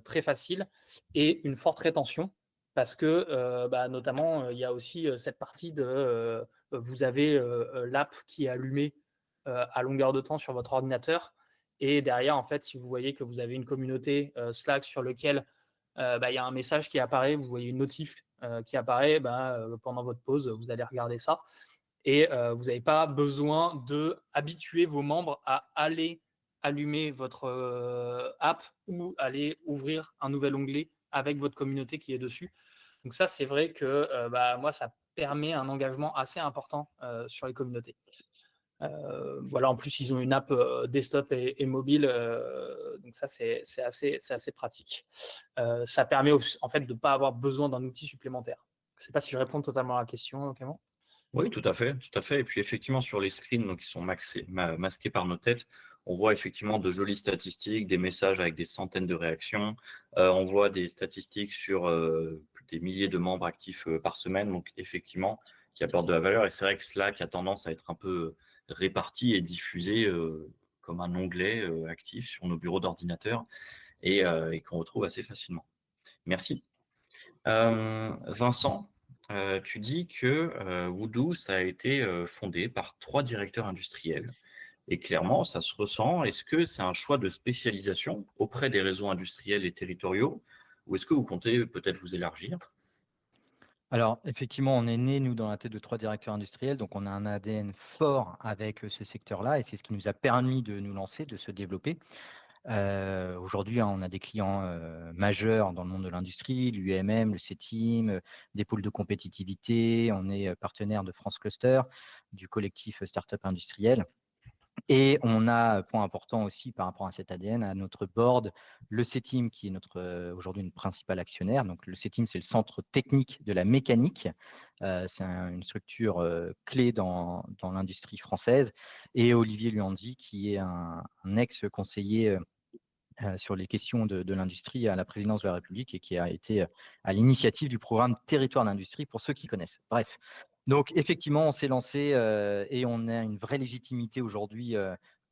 très facile, et une forte rétention. Parce que notamment, il y a aussi cette partie de vous avez l'app qui est allumée à longueur de temps sur votre ordinateur. Et derrière, en fait, si vous voyez que vous avez une communauté Slack sur laquelle il y a un message qui apparaît, vous voyez une notif qui apparaît, pendant votre pause, vous allez regarder ça. Et vous n'avez pas besoin d'habituer vos membres à aller allumer votre app ou aller ouvrir un nouvel onglet avec votre communauté qui est dessus. Donc ça, c'est vrai que moi, ça permet un engagement assez important sur les communautés. Voilà, en plus, ils ont une app desktop et mobile, donc ça, c'est assez pratique. Ça permet en fait de ne pas avoir besoin d'un outil supplémentaire. Je ne sais pas si je réponds totalement à la question, Clément. Oui, tout à fait, tout à fait. Et puis effectivement, sur les screens donc, qui sont masqués par nos têtes, on voit effectivement de jolies statistiques, des messages avec des centaines de réactions. On voit des statistiques sur des milliers de membres actifs par semaine, donc effectivement, qui apportent de la valeur. Et c'est vrai que Slack a tendance à être un peu réparti et diffusé comme un onglet actif sur nos bureaux d'ordinateur et qu'on retrouve assez facilement. Merci. Vincent, tu dis que Voodoo, ça a été fondé par 3 directeurs industriels. Et clairement, ça se ressent. Est-ce que c'est un choix de spécialisation auprès des réseaux industriels et territoriaux, ou est-ce que vous comptez peut-être vous élargir? Alors, effectivement, on est né, nous, dans la tête de 3 directeurs industriels, donc on a un ADN fort avec ce secteur-là, et c'est ce qui nous a permis de nous lancer, de se développer. Aujourd'hui, on a des clients majeurs dans le monde de l'industrie, l'UMM, le CETIM, des pôles de compétitivité. On est partenaire de France Cluster, du collectif Startup Industriel. Et on a, point important aussi par rapport à cet ADN, à notre board, le CETIM, qui est aujourd'hui notre principal actionnaire. Donc, le CETIM, c'est le centre technique de la mécanique. C'est une structure clé dans l'industrie française. Et Olivier Luanzi, qui est un ex-conseiller sur les questions de l'industrie à la présidence de la République et qui a été à l'initiative du programme Territoire d'industrie pour ceux qui connaissent. Bref, donc effectivement, on s'est lancé et on a une vraie légitimité aujourd'hui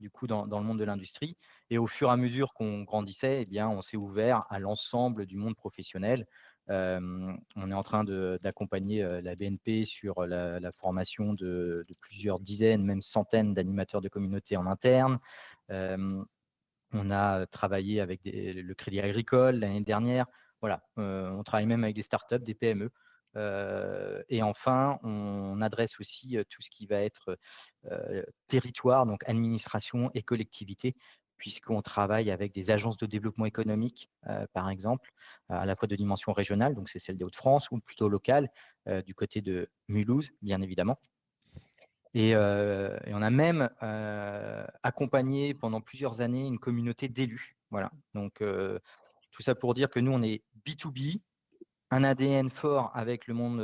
du coup dans le monde de l'industrie. Et au fur et à mesure qu'on grandissait, eh bien, on s'est ouvert à l'ensemble du monde professionnel. On est en train d'accompagner la BNP sur la formation de plusieurs dizaines, même centaines d'animateurs de communautés en interne. On a travaillé avec le Crédit Agricole l'année dernière. Voilà, on travaille même avec des startups, des PME. Et enfin, on adresse aussi tout ce qui va être territoire, donc administration et collectivité, puisqu'on travaille avec des agences de développement économique, par exemple, à la fois de dimension régionale, donc c'est celle des Hauts-de-France, ou plutôt locale, du côté de Mulhouse, bien évidemment. Et on a même accompagné pendant plusieurs années une communauté d'élus. Voilà. Donc, tout ça pour dire que nous, on est B2B, un ADN fort avec le monde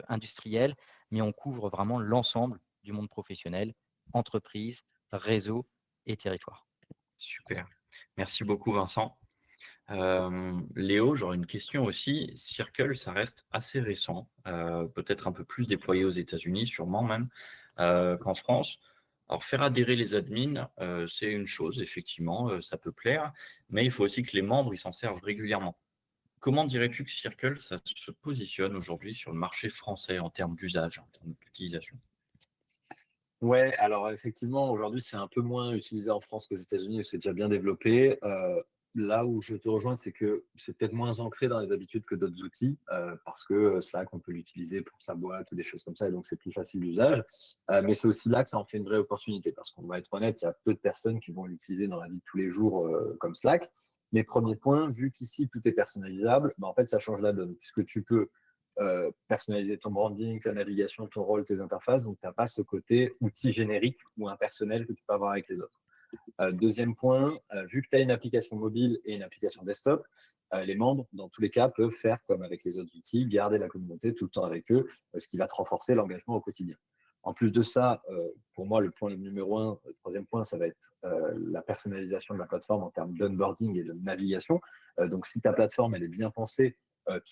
industriel, mais on couvre vraiment l'ensemble du monde professionnel, entreprise, réseau et territoire. Super. Merci beaucoup, Vincent. Léo, j'aurais une question aussi. Circle, ça reste assez récent, peut-être un peu plus déployé aux États-Unis, sûrement même, qu'en France. Alors, faire adhérer les admins, c'est une chose, effectivement, ça peut plaire, mais il faut aussi que les membres ils s'en servent régulièrement. Comment dirais-tu que Circle, ça se positionne aujourd'hui sur le marché français en termes d'usage, en termes d'utilisation? Ouais, alors effectivement, aujourd'hui, c'est un peu moins utilisé en France qu'aux États-Unis, où c'est déjà bien développé. Là où je te rejoins, c'est que c'est peut-être moins ancré dans les habitudes que d'autres outils, parce que Slack, on peut l'utiliser pour sa boîte ou des choses comme ça, et donc c'est plus facile d'usage. Mais c'est aussi là que ça en fait une vraie opportunité, parce qu'on va être honnête, il y a peu de personnes qui vont l'utiliser dans la vie de tous les jours comme Slack. Mais premier point, vu qu'ici tout est personnalisable, en fait, ça change la donne, puisque tu peux personnaliser ton branding, ta navigation, ton rôle, tes interfaces. Donc, tu n'as pas ce côté outil générique ou impersonnel que tu peux avoir avec les autres. Deuxième point, vu que tu as une application mobile et une application desktop, les membres, dans tous les cas, peuvent faire comme avec les autres outils, garder la communauté tout le temps avec eux, ce qui va te renforcer l'engagement au quotidien. En plus de ça, pour moi, le point numéro 1, le troisième point, ça va être la personnalisation de la plateforme en termes d'onboarding et de navigation. Donc, si ta plateforme elle est bien pensée,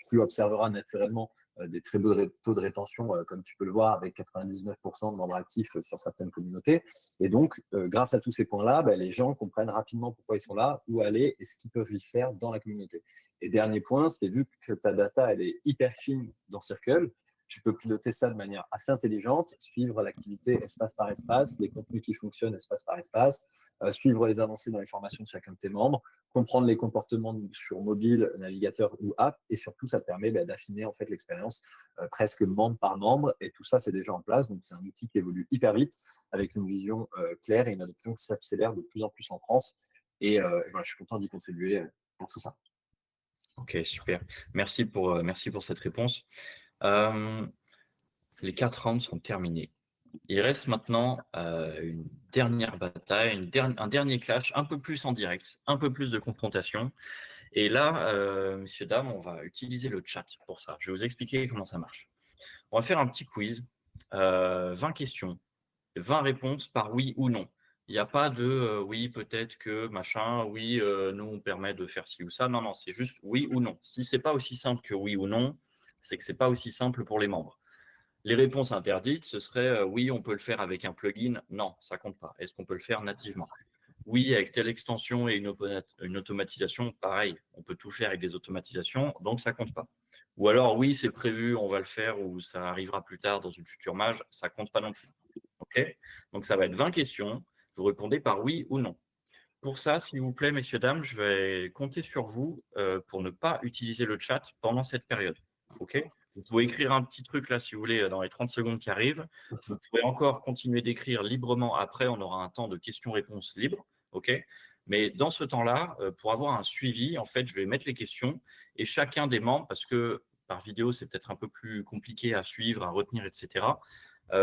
tu observeras naturellement des très beaux taux de rétention, comme tu peux le voir, avec 99% de membres actifs sur certaines communautés. Et donc, grâce à tous ces points-là, les gens comprennent rapidement pourquoi ils sont là, où aller et ce qu'ils peuvent y faire dans la communauté. Et dernier point, c'est vu que ta data elle est hyper fine dans Circle, tu peux piloter ça de manière assez intelligente, suivre l'activité espace par espace, les contenus qui fonctionnent espace par espace, suivre les avancées dans les formations de chacun de tes membres, comprendre les comportements sur mobile, navigateur ou app, et surtout, ça te permet d'affiner en fait l'expérience presque membre par membre, et tout ça, c'est déjà en place. Donc, c'est un outil qui évolue hyper vite, avec une vision claire et une adoption qui s'accélère de plus en plus en France. Et voilà, je suis content d'y contribuer pour tout ça. Ok, super. Merci pour cette réponse. Les 4 rounds sont terminés. Il reste maintenant une dernière bataille, un dernier clash, un peu plus en direct, un peu plus de confrontation. Et là, messieurs, dames, on va utiliser le chat pour ça. Je vais vous expliquer comment ça marche. On va faire un petit quiz, 20 questions, 20 réponses par oui ou non. Il n'y a pas de oui, peut-être que machin, oui, nous, on permet de faire ci ou ça. Non, non, c'est juste oui ou non. Si ce n'est pas aussi simple que oui ou non, c'est que ce n'est pas aussi simple pour les membres. Les réponses interdites, ce serait oui, on peut le faire avec un plugin. Non, ça ne compte pas. Est-ce qu'on peut le faire nativement? Oui, avec telle extension et une automatisation, pareil, on peut tout faire avec des automatisations, donc ça ne compte pas. Ou alors, oui, c'est prévu, on va le faire ou ça arrivera plus tard dans une future mage, ça ne compte pas non plus. Okay, donc, ça va être 20 questions. Vous répondez par oui ou non. Pour ça, s'il vous plaît, messieurs, dames, je vais compter sur vous pour ne pas utiliser le chat pendant cette période. OK? Vous pouvez écrire un petit truc là, si vous voulez, dans les 30 secondes qui arrivent. Vous pouvez encore continuer d'écrire librement après. On aura un temps de questions-réponses libre. OK? Mais dans ce temps-là, pour avoir un suivi, en fait, je vais mettre les questions et chacun des membres, parce que par vidéo, c'est peut-être un peu plus compliqué à suivre, à retenir, etc.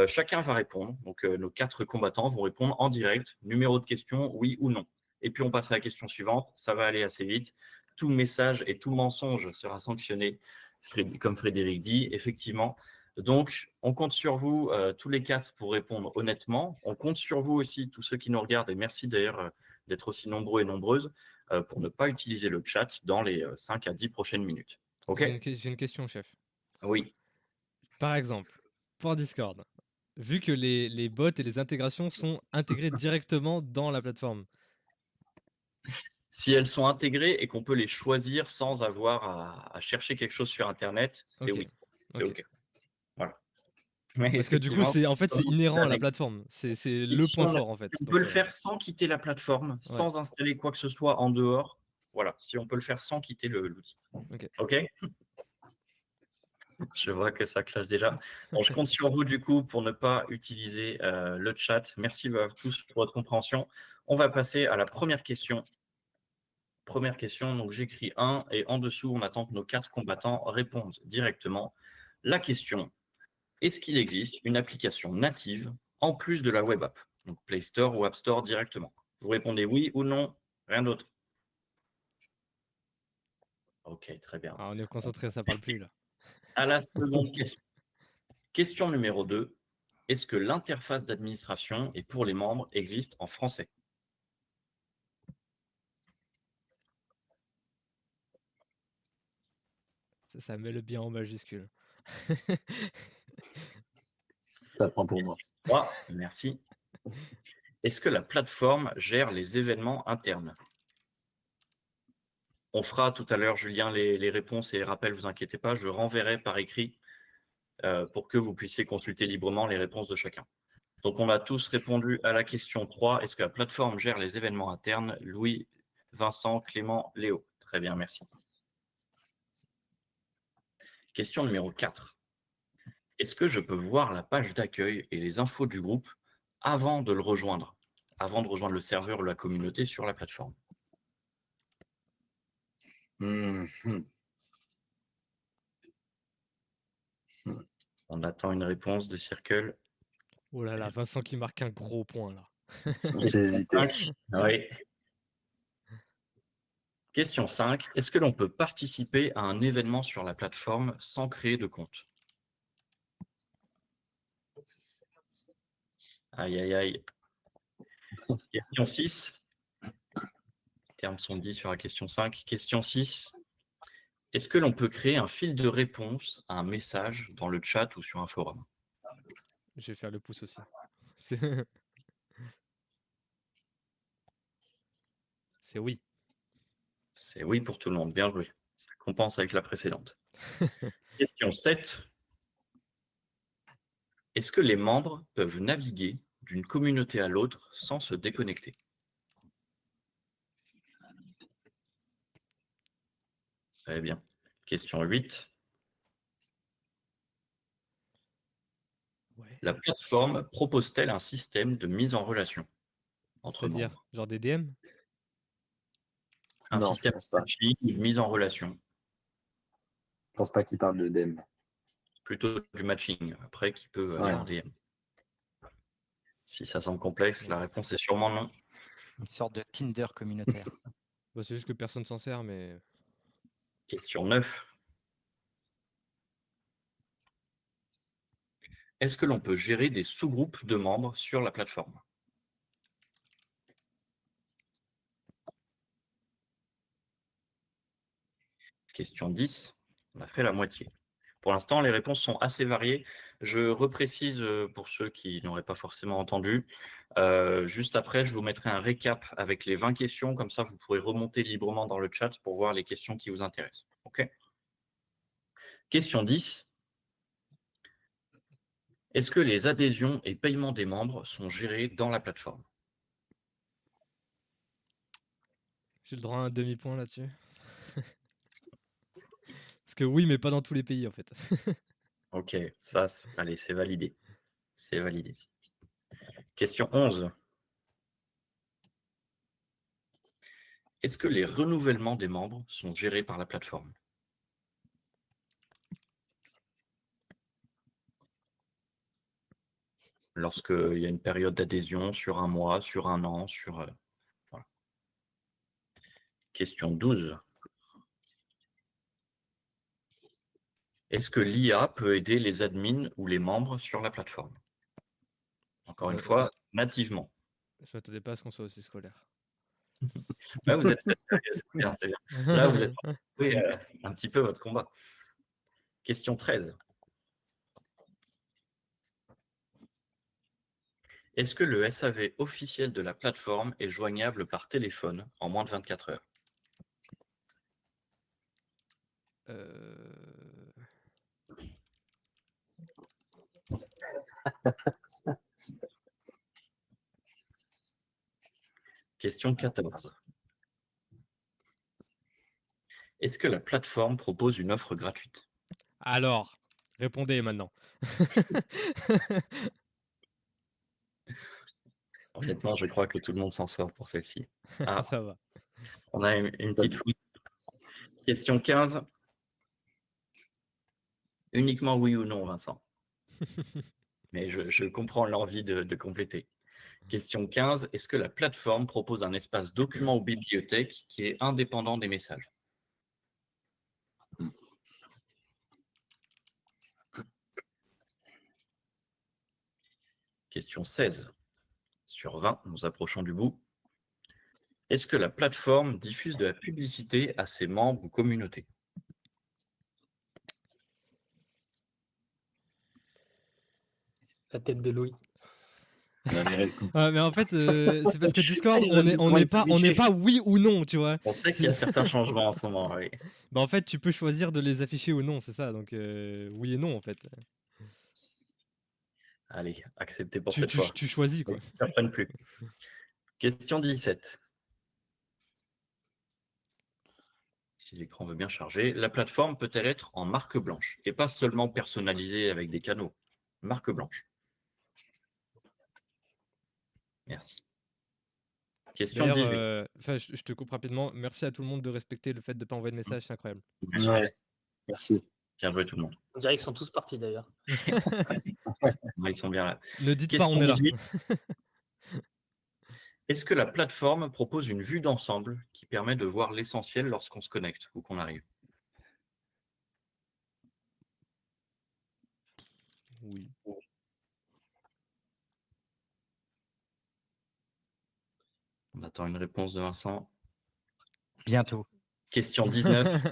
Chacun va répondre. Donc, nos 4 combattants vont répondre en direct, numéro de question, oui ou non. Et puis, on passe à la question suivante. Ça va aller assez vite. Tout message et tout mensonge sera sanctionné, comme Frédéric dit, effectivement. Donc, on compte sur vous, tous les 4, pour répondre honnêtement. On compte sur vous aussi, tous ceux qui nous regardent, et merci d'ailleurs d'être aussi nombreux et nombreuses, pour ne pas utiliser le chat dans les 5 à 10 prochaines minutes. OK? J'ai une question, chef. Oui. Par exemple, pour Discord, vu que les bots et les intégrations sont intégrés directement dans la plateforme. Si elles sont intégrées et qu'on peut les choisir sans avoir à chercher quelque chose sur Internet, c'est Ok. oui. C'est Ok. OK. Voilà. Mais Parce que du coup, c'est inhérent à la plateforme. C'est le point fort, en fait. On peut le faire sans quitter la plateforme, sans installer quoi que ce soit en dehors. Voilà, si on peut le faire sans quitter l'outil. OK. Je vois que ça clash déjà. Bon, je compte sur vous, du coup, pour ne pas utiliser le chat. Merci à tous pour votre compréhension. On va passer à la première question. Première question, donc j'écris 1 et en dessous, on attend que nos 4 combattants répondent directement. La question, est-ce qu'il existe une application native en plus de la web app, donc Play Store ou App Store directement? Vous répondez oui ou non, rien d'autre. Ok, très bien. Ah, on est concentré, ça parle plus là. À la seconde question. Question numéro 2. Est-ce que l'interface d'administration et pour les membres existe en français? Ça met le bien en majuscule. Ça prend pour moi. 3. Merci. Est-ce que la plateforme gère les événements internes? On fera tout à l'heure, Julien, les réponses et les rappels, vous inquiétez pas, je renverrai par écrit pour que vous puissiez consulter librement les réponses de chacun. Donc, on a tous répondu à la question 3. Est-ce que la plateforme gère les événements internes? Louis, Vincent, Clément, Léo. Très bien, merci. Question numéro 4. Est-ce que je peux voir la page d'accueil et les infos du groupe avant de le rejoindre, avant de rejoindre le serveur ou la communauté sur la plateforme? On attend une réponse de Circle. Oh là là, Vincent qui marque un gros point là. J'ai hésité. Oui. Question 5. Est-ce que l'on peut participer à un événement sur la plateforme sans créer de compte? Aïe, aïe, aïe. Question 6. Les termes sont dits sur la question 5. Question 6. Est-ce que l'on peut créer un fil de réponse à un message dans le chat ou sur un forum? Je vais faire le pouce aussi. C'est oui. C'est oui pour tout le monde. Bien joué. Ça compense avec la précédente. Question 7. Est-ce que les membres peuvent naviguer d'une communauté à l'autre sans se déconnecter? Très bien. Question 8. Ouais. La plateforme propose-t-elle un système de mise en relation entre C'est-à-dire, membres? genre des DM? Un Non, je système pense pas. de mise en relation, Je pense pas qu'il parle de DM. plutôt du matching, après qui peut aller Ouais. en DM. Si ça semble complexe, la réponse est sûrement non. Une sorte de Tinder communautaire. Bah, c'est juste que personne s'en sert, mais Question 9. Est-ce que l'on peut gérer des sous-groupes de membres sur la plateforme? Question 10. On a fait la moitié. Pour l'instant, les réponses sont assez variées. Je reprécise pour ceux qui n'auraient pas forcément entendu. Juste après, je vous mettrai un récap avec les 20 questions. Comme ça, vous pourrez remonter librement dans le chat pour voir les questions qui vous intéressent. OK? Question 10. Est-ce que les adhésions et paiements des membres sont gérés dans la plateforme? j'ai le droit à un demi-point là-dessus. Parce que oui, mais pas dans tous les pays en fait. OK, ça, allez, c'est validé. C'est validé. Question 11. Est-ce que les renouvellements des membres sont gérés par la plateforme? Lorsqu'il y a une période d'adhésion sur un mois, sur un an, sur... voilà. Question 12. Est-ce que l'IA peut aider les admins ou les membres sur la plateforme? Encore une fois, nativement. Je m'attendais pas à ce qu'on soit aussi scolaire. Ouais, vous êtes très sérieux, c'est bien, c'est bien. Là, vous êtes oui, un petit peu votre combat. Question 13. Est-ce que le SAV officiel de la plateforme est joignable par téléphone en moins de 24 heures? Question 14. Est-ce que la plateforme propose une offre gratuite? Alors, répondez maintenant. Honnêtement, je crois que tout le monde s'en sort pour celle-ci. Ah, Ça va. on a une petite faute. Question 15. Uniquement oui ou non, Vincent. Mais je comprends l'envie de compléter. Question 15. Est-ce que la plateforme propose un espace document ou bibliothèque qui est indépendant des messages? Question 16. Sur 20, nous approchons du bout. Est-ce que la plateforme diffuse de la publicité à ses membres ou communautés? La tête de Louis. Ouais, mais en fait, c'est parce que Discord, on n'est pas oui ou non, tu vois. On sait qu'il y a certains changements en ce moment, oui. Bah en fait, tu peux choisir de les afficher ou non, c'est ça. Donc oui et non en fait. Allez, acceptez pour cette fois. Tu choisis quoi. Ne prennent plus. Question 17. Si l'écran veut bien charger, la plateforme peut-elle être en marque blanche et pas seulement personnalisée avec des canaux? Marque blanche. Merci. Question D'ailleurs, 18. je te coupe rapidement. Merci à tout le monde de respecter le fait de ne pas envoyer de message, c'est incroyable. Ouais, merci. Bien joué tout le monde. On dirait qu'ils sont tous partis d'ailleurs. Ils sont bien là. Ne dites Question pas on est là. 18. Est-ce que la plateforme propose une vue d'ensemble qui permet de voir l'essentiel lorsqu'on se connecte ou qu'on arrive? Oui. On attend une réponse de Vincent. Bientôt. Question 19.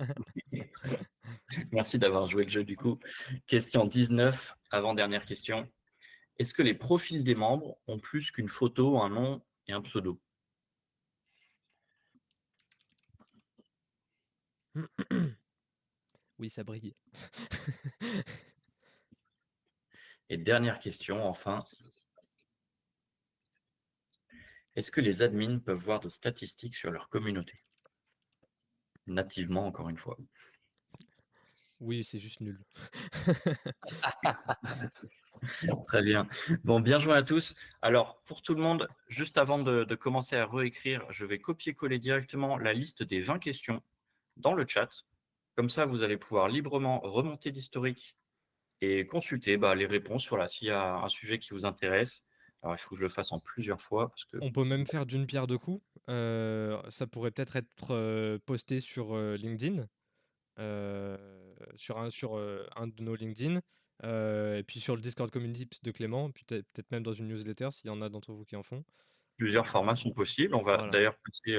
Merci d'avoir joué le jeu du coup. Question 19, avant-dernière question. Est-ce que les profils des membres ont plus qu'une photo, un nom et un pseudo? Oui, ça brille. Et dernière question, enfin. Est-ce que les admins peuvent voir de statistiques sur leur communauté? Nativement, encore une fois. Oui, c'est juste nul. Très bien. Bon, bien joué à tous. Alors, pour tout le monde, juste avant de commencer à réécrire, je vais copier-coller directement la liste des 20 questions dans le chat. Comme ça, vous allez pouvoir librement remonter l'historique et consulter les réponses. Voilà, s'il y a un sujet qui vous intéresse. Alors, il faut que je le fasse en plusieurs fois. Parce que... On peut même faire d'une pierre deux coups. Ça pourrait peut-être être posté sur LinkedIn, sur un de nos LinkedIn, et puis sur le Discord Community de Clément, puis peut-être même dans une newsletter s'il y en a d'entre vous qui en font. Plusieurs formats sont possibles. On va Voilà. d'ailleurs passer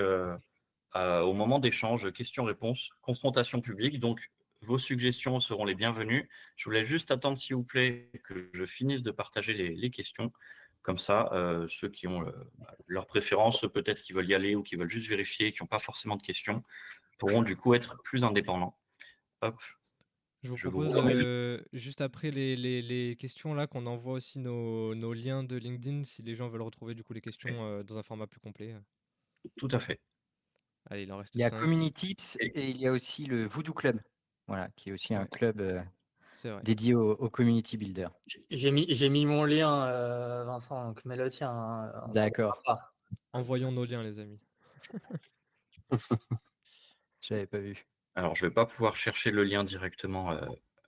au moment d'échange, questions-réponses, confrontation publique. Donc, vos suggestions seront les bienvenues. Je voulais juste attendre, s'il vous plaît, que je finisse de partager les questions. Comme ça, ceux qui ont leur préférence, ceux peut-être qui veulent y aller ou qui veulent juste vérifier, qui n'ont pas forcément de questions, pourront du coup être plus indépendants. Hop. Je vous propose, juste après les questions, là, qu'on envoie aussi nos liens de LinkedIn si les gens veulent retrouver du coup les questions dans un format plus complet. Tout à fait. Allez, il en reste Il y a 5. Communitips et il y a aussi le Voodoo Club, voilà, qui est aussi un club dédié au community builder. J'ai mis mon lien, Vincent, donc mets le tien. Hein, d'accord. Envoyons nos liens, les amis. J'avais pas vu. Alors, je ne vais pas pouvoir chercher le lien directement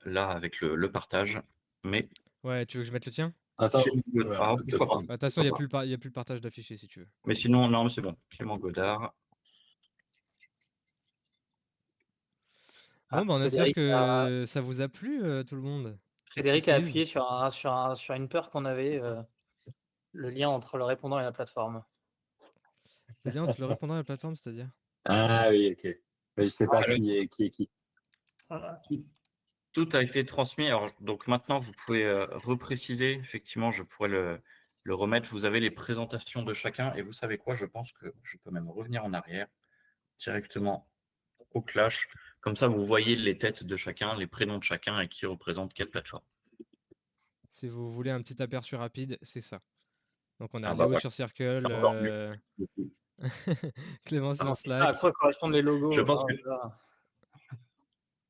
là avec le partage, mais... Ouais, tu veux que je mette le tien? Attends. De toute façon, il n'y a plus le partage d'affiché si tu veux. Mais sinon, non, c'est bon. Clément Godard. Bon, on espère que ça vous a plu, tout le monde. Frédéric a appuyé sur une peur qu'on avait, le lien entre le répondant et la plateforme. Le lien entre le répondant et la plateforme, c'est-à-dire? Ah oui, ok. Mais je ne sais pas qui est qui. Voilà. Tout a été transmis. Alors, donc maintenant, vous pouvez repréciser. Effectivement, je pourrais le remettre. Vous avez les présentations de chacun. Et vous savez quoi? Je pense que je peux même revenir en arrière directement au Clash. Comme ça, vous voyez les têtes de chacun, les prénoms de chacun et qui représente quelle plateforme. Si vous voulez un petit aperçu rapide, c'est ça. Donc, on a Léo sur Circle, Clément sur Slack. À quoi correspondent les logos? Je pense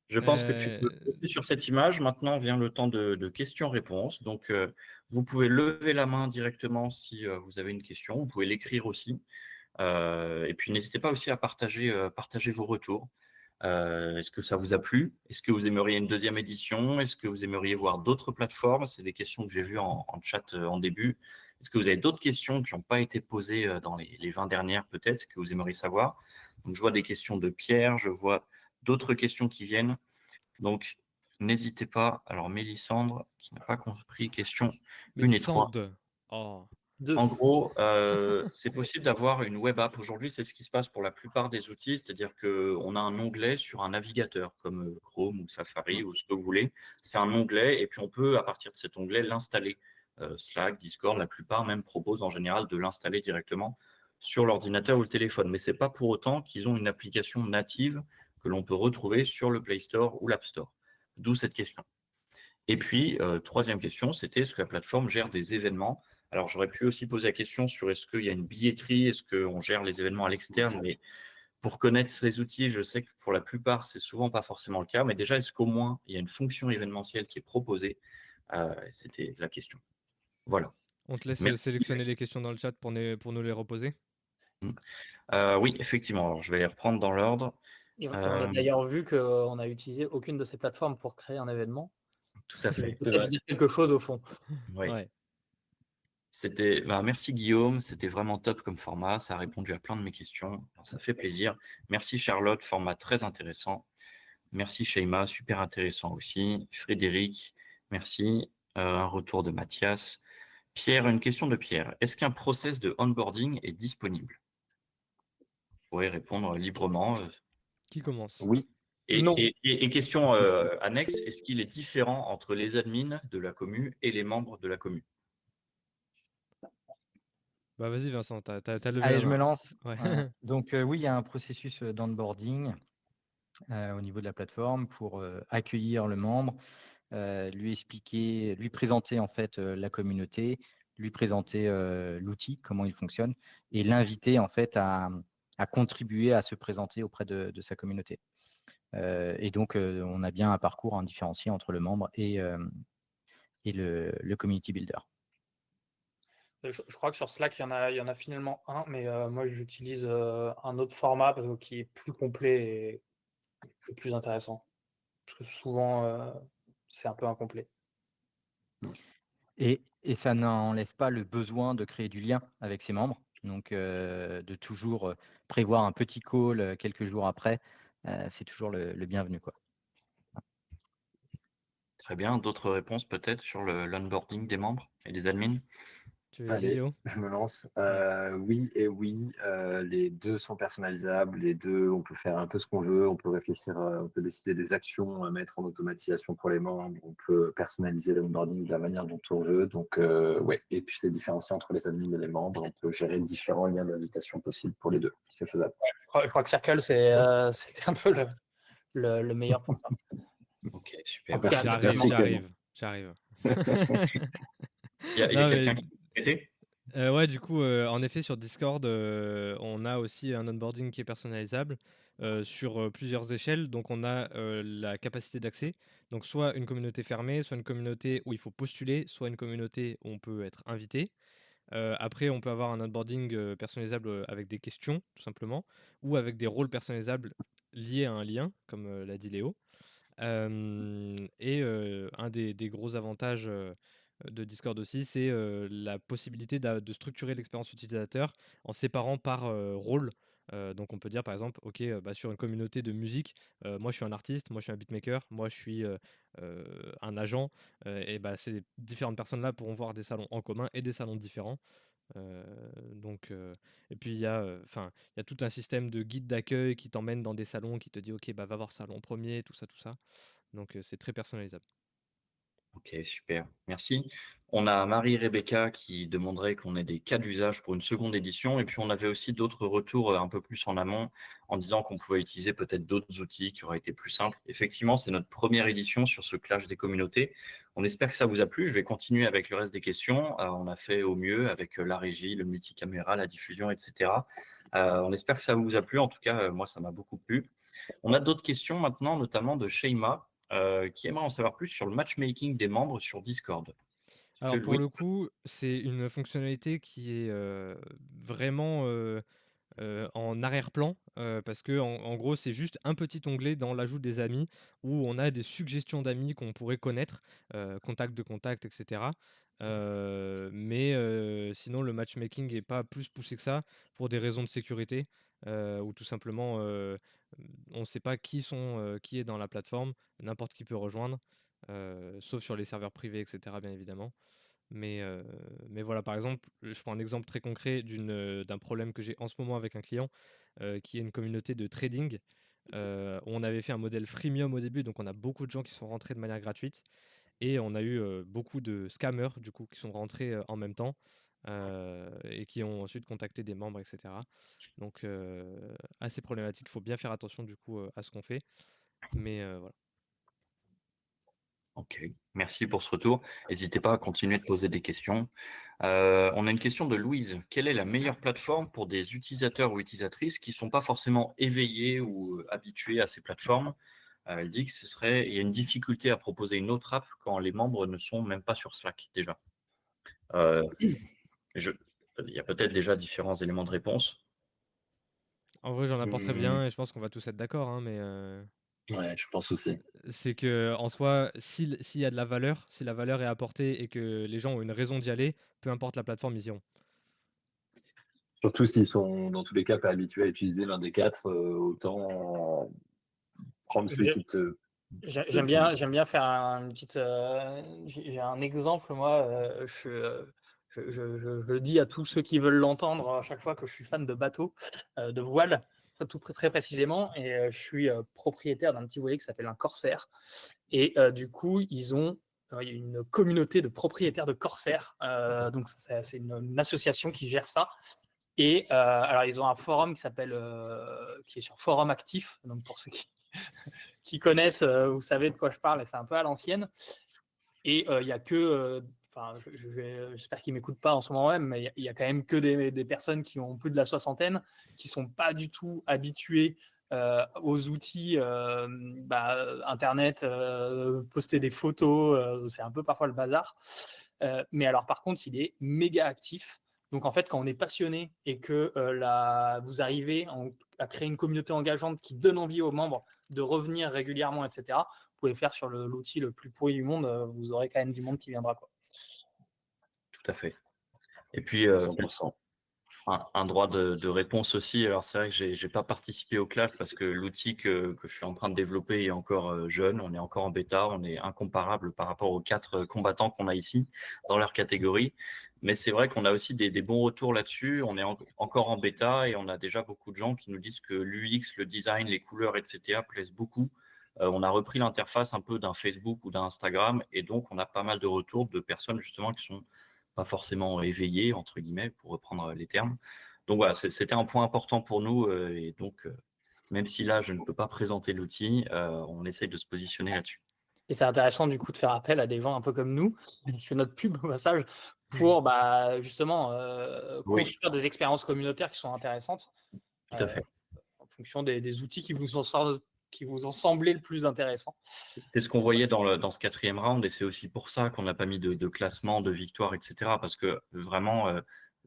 Je pense que tu peux aussi sur cette image. Maintenant vient le temps de questions-réponses. Donc, vous pouvez lever la main directement si vous avez une question. Vous pouvez l'écrire aussi. Et puis, n'hésitez pas aussi à partager vos retours. Est-ce que ça vous a plu? Est-ce que vous aimeriez une deuxième édition? Est-ce que vous aimeriez voir d'autres plateformes? C'est des questions que j'ai vues en chat en début. Est-ce que vous avez d'autres questions qui n'ont pas été posées dans les 20 dernières peut-être, que vous aimeriez savoir? Donc, je vois des questions de Pierre, je vois d'autres questions qui viennent. Donc, n'hésitez pas. Alors, Mélissandre, qui n'a pas compris, question 1 et 3. Mélissande. Oh. En gros, c'est possible d'avoir une web app. Aujourd'hui, c'est ce qui se passe pour la plupart des outils, c'est-à-dire qu'on a un onglet sur un navigateur comme Chrome ou Safari ou ce que vous voulez. C'est un onglet et puis on peut, à partir de cet onglet, l'installer. Slack, Discord, la plupart même proposent en général de l'installer directement sur l'ordinateur ou le téléphone. Mais ce n'est pas pour autant qu'ils ont une application native que l'on peut retrouver sur le Play Store ou l'App Store. D'où cette question. Et puis, troisième question, c'était est-ce que la plateforme gère des événements? Alors, j'aurais pu aussi poser la question sur est-ce qu'il y a une billetterie, est-ce qu'on gère les événements à l'externe, mais pour connaître ces outils, je sais que pour la plupart, c'est souvent pas forcément le cas, mais déjà, est-ce qu'au moins, il y a une fonction événementielle qui est proposée? C'était la question. Voilà. On te laisse Merci. sélectionner les questions dans le chat pour nous les reposer. Oui, effectivement. Alors, je vais les reprendre dans l'ordre. Et on a d'ailleurs vu qu'on n'a utilisé aucune de ces plateformes pour créer un événement. Tout à fait. Ça veut dire quelque chose au fond. Oui. Ouais. Merci Guillaume, c'était vraiment top comme format, ça a répondu à plein de mes questions, alors, ça fait plaisir. Merci Charlotte, format très intéressant. Merci Sheima, super intéressant aussi. Frédéric, merci. Un retour de Mathias. Pierre, une question de Pierre. Est-ce qu'un process de onboarding est disponible? Vous pourrez répondre librement. Qui commence? Oui. Et question annexe, est-ce qu'il est différent entre les admins de la commu et les membres de la commu? Bah vas-y Vincent, t'as levé Allez, la je main. me lance. Ouais. Donc oui, il y a un processus d'onboarding au niveau de la plateforme pour accueillir le membre, lui expliquer, lui présenter en fait la communauté, lui présenter l'outil, comment il fonctionne, et l'inviter en fait à contribuer à se présenter auprès de sa communauté. Et donc, on a bien un parcours différencié entre le membre et le community builder. Je crois que sur Slack, il y en a finalement un, mais moi, j'utilise un autre format qui est plus complet et plus intéressant. Parce que souvent, c'est un peu incomplet. Et ça n'enlève pas le besoin de créer du lien avec ses membres. Donc, de toujours prévoir un petit call quelques jours après, c'est toujours le bienvenu, quoi. Très bien, d'autres réponses peut-être sur l'onboarding des membres et des admins? Tu veux y aller, Allez, Léo? je me lance. Oui et oui, les deux sont personnalisables. Les deux, on peut faire un peu ce qu'on veut. On peut réfléchir, on peut décider des actions à mettre en automatisation pour les membres. On peut personnaliser l'onboarding de la manière dont on veut. Donc, ouais. Et puis, c'est différencié entre les admins et les membres. On peut gérer différents liens d'invitation possibles pour les deux. C'est faisable. Je crois que Circle, c'était un peu le meilleur pour ça. Ok, super. J'arrive. Il y a quelqu'un qui peut prêter? Ouais, du coup, en effet, sur Discord, on a aussi un onboarding qui est personnalisable sur plusieurs échelles. Donc, on a la capacité d'accès. Donc, soit une communauté fermée, soit une communauté où il faut postuler, soit une communauté où on peut être invité. Après, on peut avoir un onboarding personnalisable avec des questions, tout simplement, ou avec des rôles personnalisables liés à un lien, comme l'a dit Léo. Et un des gros avantages de Discord aussi, c'est la possibilité de structurer l'expérience utilisateur en séparant par rôle. Donc on peut dire par exemple, ok, sur une communauté de musique, moi je suis un artiste, moi je suis un beatmaker, moi je suis un agent, et ces différentes personnes-là pourront voir des salons en commun et des salons différents. Et puis il y a tout un système de guide d'accueil qui t'emmène dans des salons, qui te dit ok, va voir salon premier, tout ça. Donc c'est très personnalisable. Ok, super, merci. On a Marie-Rebecca qui demanderait qu'on ait des cas d'usage pour une seconde édition. Et puis, on avait aussi d'autres retours un peu plus en amont en disant qu'on pouvait utiliser peut-être d'autres outils qui auraient été plus simples. Effectivement, c'est notre première édition sur ce clash des communautés. On espère que ça vous a plu. Je vais continuer avec le reste des questions. On a fait au mieux avec la régie, le multicaméra, la diffusion, etc. On espère que ça vous a plu. En tout cas, moi, ça m'a beaucoup plu. On a d'autres questions maintenant, notamment de Sheima, qui aimerait en savoir plus sur le matchmaking des membres sur Discord. Alors pour le coup, c'est une fonctionnalité qui est vraiment en arrière-plan parce que en gros, c'est juste un petit onglet dans l'ajout des amis où on a des suggestions d'amis qu'on pourrait connaître, contact de contact, etc. Mais sinon, le matchmaking n'est pas plus poussé que ça pour des raisons de sécurité ou tout simplement on ne sait pas qui est dans la plateforme, n'importe qui peut rejoindre, sauf sur les serveurs privés, etc. Bien évidemment. Mais voilà, par exemple, je prends un exemple très concret d'un problème que j'ai en ce moment avec un client qui est une communauté de trading. Où on avait fait un modèle freemium au début, donc on a beaucoup de gens qui sont rentrés de manière gratuite. Et on a eu beaucoup de scammers, du coup, qui sont rentrés en même temps et qui ont ensuite contacté des membres, etc. Donc, assez problématique. Il faut bien faire attention, du coup, à ce qu'on fait. Mais voilà. Ok, merci pour ce retour. N'hésitez pas à continuer de poser des questions. On a une question de Louise. Quelle est la meilleure plateforme pour des utilisateurs ou utilisatrices qui ne sont pas forcément éveillés ou habitués à ces plateformes? Elle dit il y a une difficulté à proposer une autre app quand les membres ne sont même pas sur Slack déjà. Il y a peut-être déjà différents éléments de réponse. En vrai, j'en apporterai bien et je pense qu'on va tous être d'accord, hein, mais Ouais, je pense aussi. c'est que en soi, s'il y a de la valeur, si la valeur est apportée et que les gens ont une raison d'y aller, peu importe la plateforme, ils y iront. Surtout s'ils sont dans tous les cas pas habitués à utiliser l'un des quatre, autant prendre celui qui te. J'aime bien faire une petite. J'ai un exemple, moi. Je le dis à tous ceux qui veulent l'entendre à chaque fois que je suis fan de bateaux, de voile, très précisément. Et je suis propriétaire d'un petit voilier qui s'appelle un Corsair. Et du coup, il y a une communauté de propriétaires de Corsair. Donc, c'est une association qui gère ça. Et alors, ils ont un forum qui est sur Forum Actif. Donc, pour ceux qui connaissent, vous savez de quoi je parle, et c'est un peu à l'ancienne. Et il n'y a que, j'espère qu'ils ne m'écoutent pas en ce moment même, mais il y a quand même que des personnes qui ont plus de la soixantaine, qui ne sont pas du tout habituées aux outils Internet, poster des photos, c'est un peu parfois le bazar. Mais alors par contre, il est méga actif. Donc en fait, quand on est passionné et que vous arrivez à créer une communauté engageante qui donne envie aux membres de revenir régulièrement, etc., vous pouvez faire sur l'outil le plus pourri du monde, vous aurez quand même du monde qui viendra, quoi. Tout à fait. Et puis, 100%. un droit de réponse aussi. Alors, c'est vrai que je n'ai pas participé au CLAF parce que l'outil que je suis en train de développer est encore jeune. On est encore en bêta. On est incomparable par rapport aux 4 combattants qu'on a ici dans leur catégorie. Mais c'est vrai qu'on a aussi des bons retours là-dessus. On est encore en bêta et on a déjà beaucoup de gens qui nous disent que l'UX, le design, les couleurs, etc. plaisent beaucoup. On a repris l'interface un peu d'un Facebook ou d'un Instagram et donc on a pas mal de retours de personnes justement qui sont pas forcément éveillées, entre guillemets, pour reprendre les termes. Donc voilà, c'était un point important pour nous et donc même si là je ne peux pas présenter l'outil, on essaye de se positionner là-dessus. Et c'est intéressant du coup de faire appel à des gens un peu comme nous, qui font notre pub au passage, pour justement construire des expériences communautaires qui sont intéressantes. Tout à fait. En fonction des outils qui vous ont semblé le plus intéressant. C'est ce qu'on voyait dans ce 4e round et c'est aussi pour ça qu'on n'a pas mis de classement, de victoire, etc. Parce que vraiment,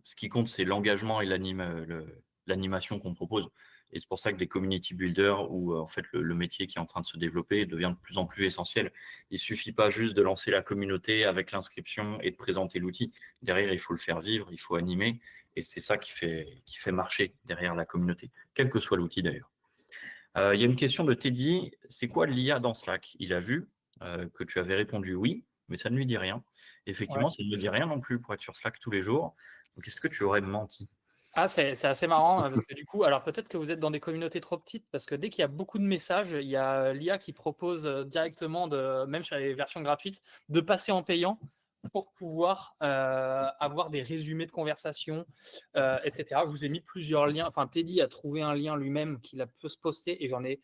ce qui compte, c'est l'engagement et l'animation qu'on propose. Et c'est pour ça que des community builders ou en fait le métier qui est en train de se développer devient de plus en plus essentiel. Il ne suffit pas juste de lancer la communauté avec l'inscription et de présenter l'outil. Derrière, il faut le faire vivre, il faut animer. Et c'est ça qui fait marcher derrière la communauté, quel que soit l'outil d'ailleurs. Il y a une question de Teddy. C'est quoi l'IA dans Slack? Il a vu que tu avais répondu oui, mais ça ne lui dit rien. Effectivement, ça ne me dit rien non plus pour être sur Slack tous les jours. Donc, est-ce que tu aurais menti? Ah, c'est assez marrant parce que du coup, alors peut-être que vous êtes dans des communautés trop petites parce que dès qu'il y a beaucoup de messages, il y a l'IA qui propose directement, même sur les versions gratuites, de passer en payant pour pouvoir avoir des résumés de conversation, etc. Je vous ai mis plusieurs liens. Enfin, Teddy a trouvé un lien lui-même qu'il a pu se poster et j'en ai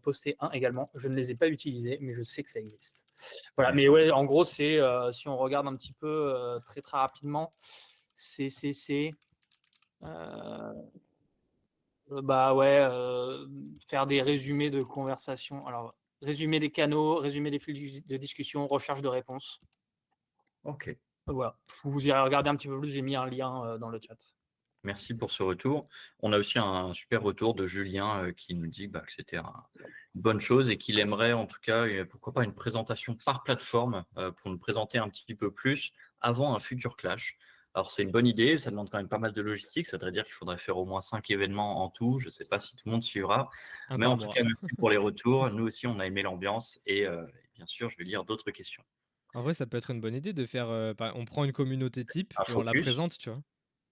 posté un également. Je ne les ai pas utilisés, mais je sais que ça existe. Voilà. Mais ouais, en gros, c'est si on regarde un petit peu très très rapidement, c'est Bah ouais, faire des résumés de conversation. Alors, résumé des canaux, résumé des fils de discussion, recherche de réponses. Ok. Voilà. Vous irez regarder un petit peu plus, j'ai mis un lien dans le chat. Merci pour ce retour. On a aussi un super retour de Julien qui nous dit que c'était une bonne chose et qu'il aimerait en tout cas, pourquoi pas une présentation par plateforme pour nous présenter un petit peu plus avant un futur clash. Alors c'est une bonne idée, ça demande quand même pas mal de logistique, ça voudrait dire qu'il faudrait faire au moins 5 événements en tout. Je ne sais pas si tout le monde suivra, Un mais par en tout mois. cas merci pour les retours. Nous aussi on a aimé l'ambiance et bien sûr je vais lire d'autres questions. En vrai, ça peut être une bonne idée de faire. On prend une communauté type Un et on la focus. présente, tu vois.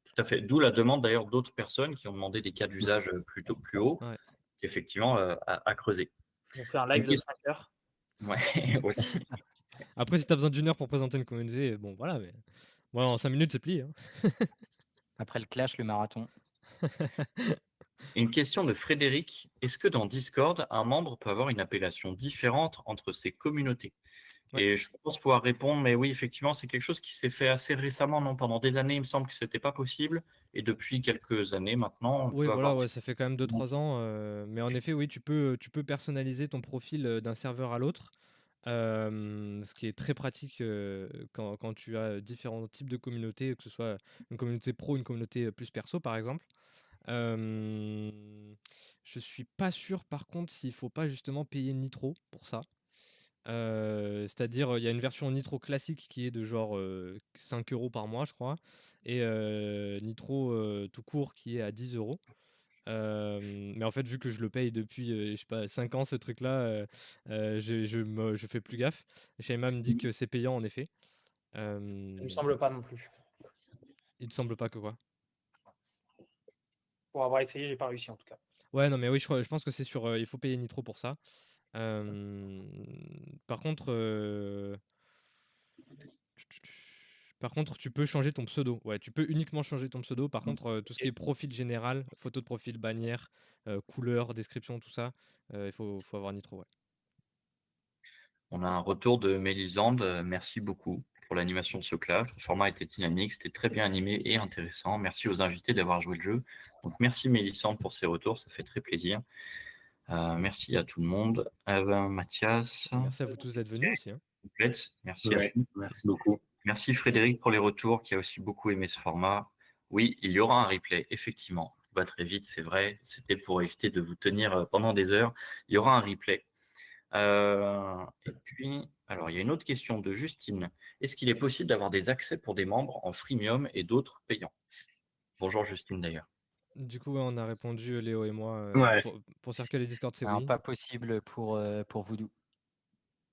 Tout à fait. D'où la demande d'ailleurs d'autres personnes qui ont demandé des cas d'usage plutôt plus hauts, Ouais. effectivement, à creuser. On fait un Une live de ques 5 heures. Ouais, aussi. Après, si tu as besoin d'1 heure pour présenter une communauté, bon, voilà, mais moi, en 5 minutes, c'est plié. Hein. Après le clash, le marathon. Une question de Frédéric. Est-ce que dans Discord, un membre peut avoir une appellation différente entre ses communautés? Ouais. Et je pense pouvoir répondre, mais oui, effectivement, c'est quelque chose qui s'est fait assez récemment, non? Pendant des années, il me semble que c'était pas possible et depuis quelques années maintenant, on Oui, peut voilà, avoir ouais, ça fait quand même 2-3 ans. Mais en effet, oui, tu peux personnaliser ton profil d'un serveur à l'autre. Ce qui est très pratique quand tu as différents types de communautés, que ce soit une communauté pro, une communauté plus perso, par exemple. Je suis pas sûr, par contre, s'il faut pas justement payer Nitro pour ça. C'est-à-dire, il y a une version Nitro classique qui est de genre 5 € par mois, je crois, et Nitro tout court qui est à 10 €. Mais en fait, vu que je le paye depuis, je sais pas, 5 ans, ce truc-là, je fais plus gaffe. Shaima me dit que c'est payant, en effet. Ça me semble pas non plus. Il te semble pas que quoi? Pour avoir essayé, j'ai pas réussi en tout cas. Ouais, non, mais oui, je pense que c'est sur, il faut payer Nitro pour ça. Par contre, tu peux changer ton pseudo. Ouais, tu peux uniquement changer ton pseudo. Par contre, tout ce qui est profil général, photo de profil, bannière, couleur, description, tout ça, il faut avoir Nitro, ouais. On a un retour de Mélisande. Merci beaucoup pour l'animation de ce clash. Le format était dynamique, c'était très bien animé et intéressant. Merci aux invités d'avoir joué le jeu. Donc, merci Mélisande pour ces retours, ça fait très plaisir. Merci à tout le monde. Mathias. Merci à vous tous d'être venus aussi. Hein. Complète. Merci à Ouais, tous. merci beaucoup. Merci Frédéric pour les retours, qui a aussi beaucoup aimé ce format. Oui, il y aura un replay, effectivement. On va très vite, c'est vrai. C'était pour éviter de vous tenir pendant des heures. Il y aura un replay. Et puis, alors, il y a une autre question de Justine. Est-ce qu'il est possible d'avoir des accès pour des membres en freemium et d'autres payants? Bonjour Justine d'ailleurs. Du coup, ouais, on a répondu, Léo et moi, Ouais. pour Circle et Discord, c'est Non, oui. pas possible pour Voodoo.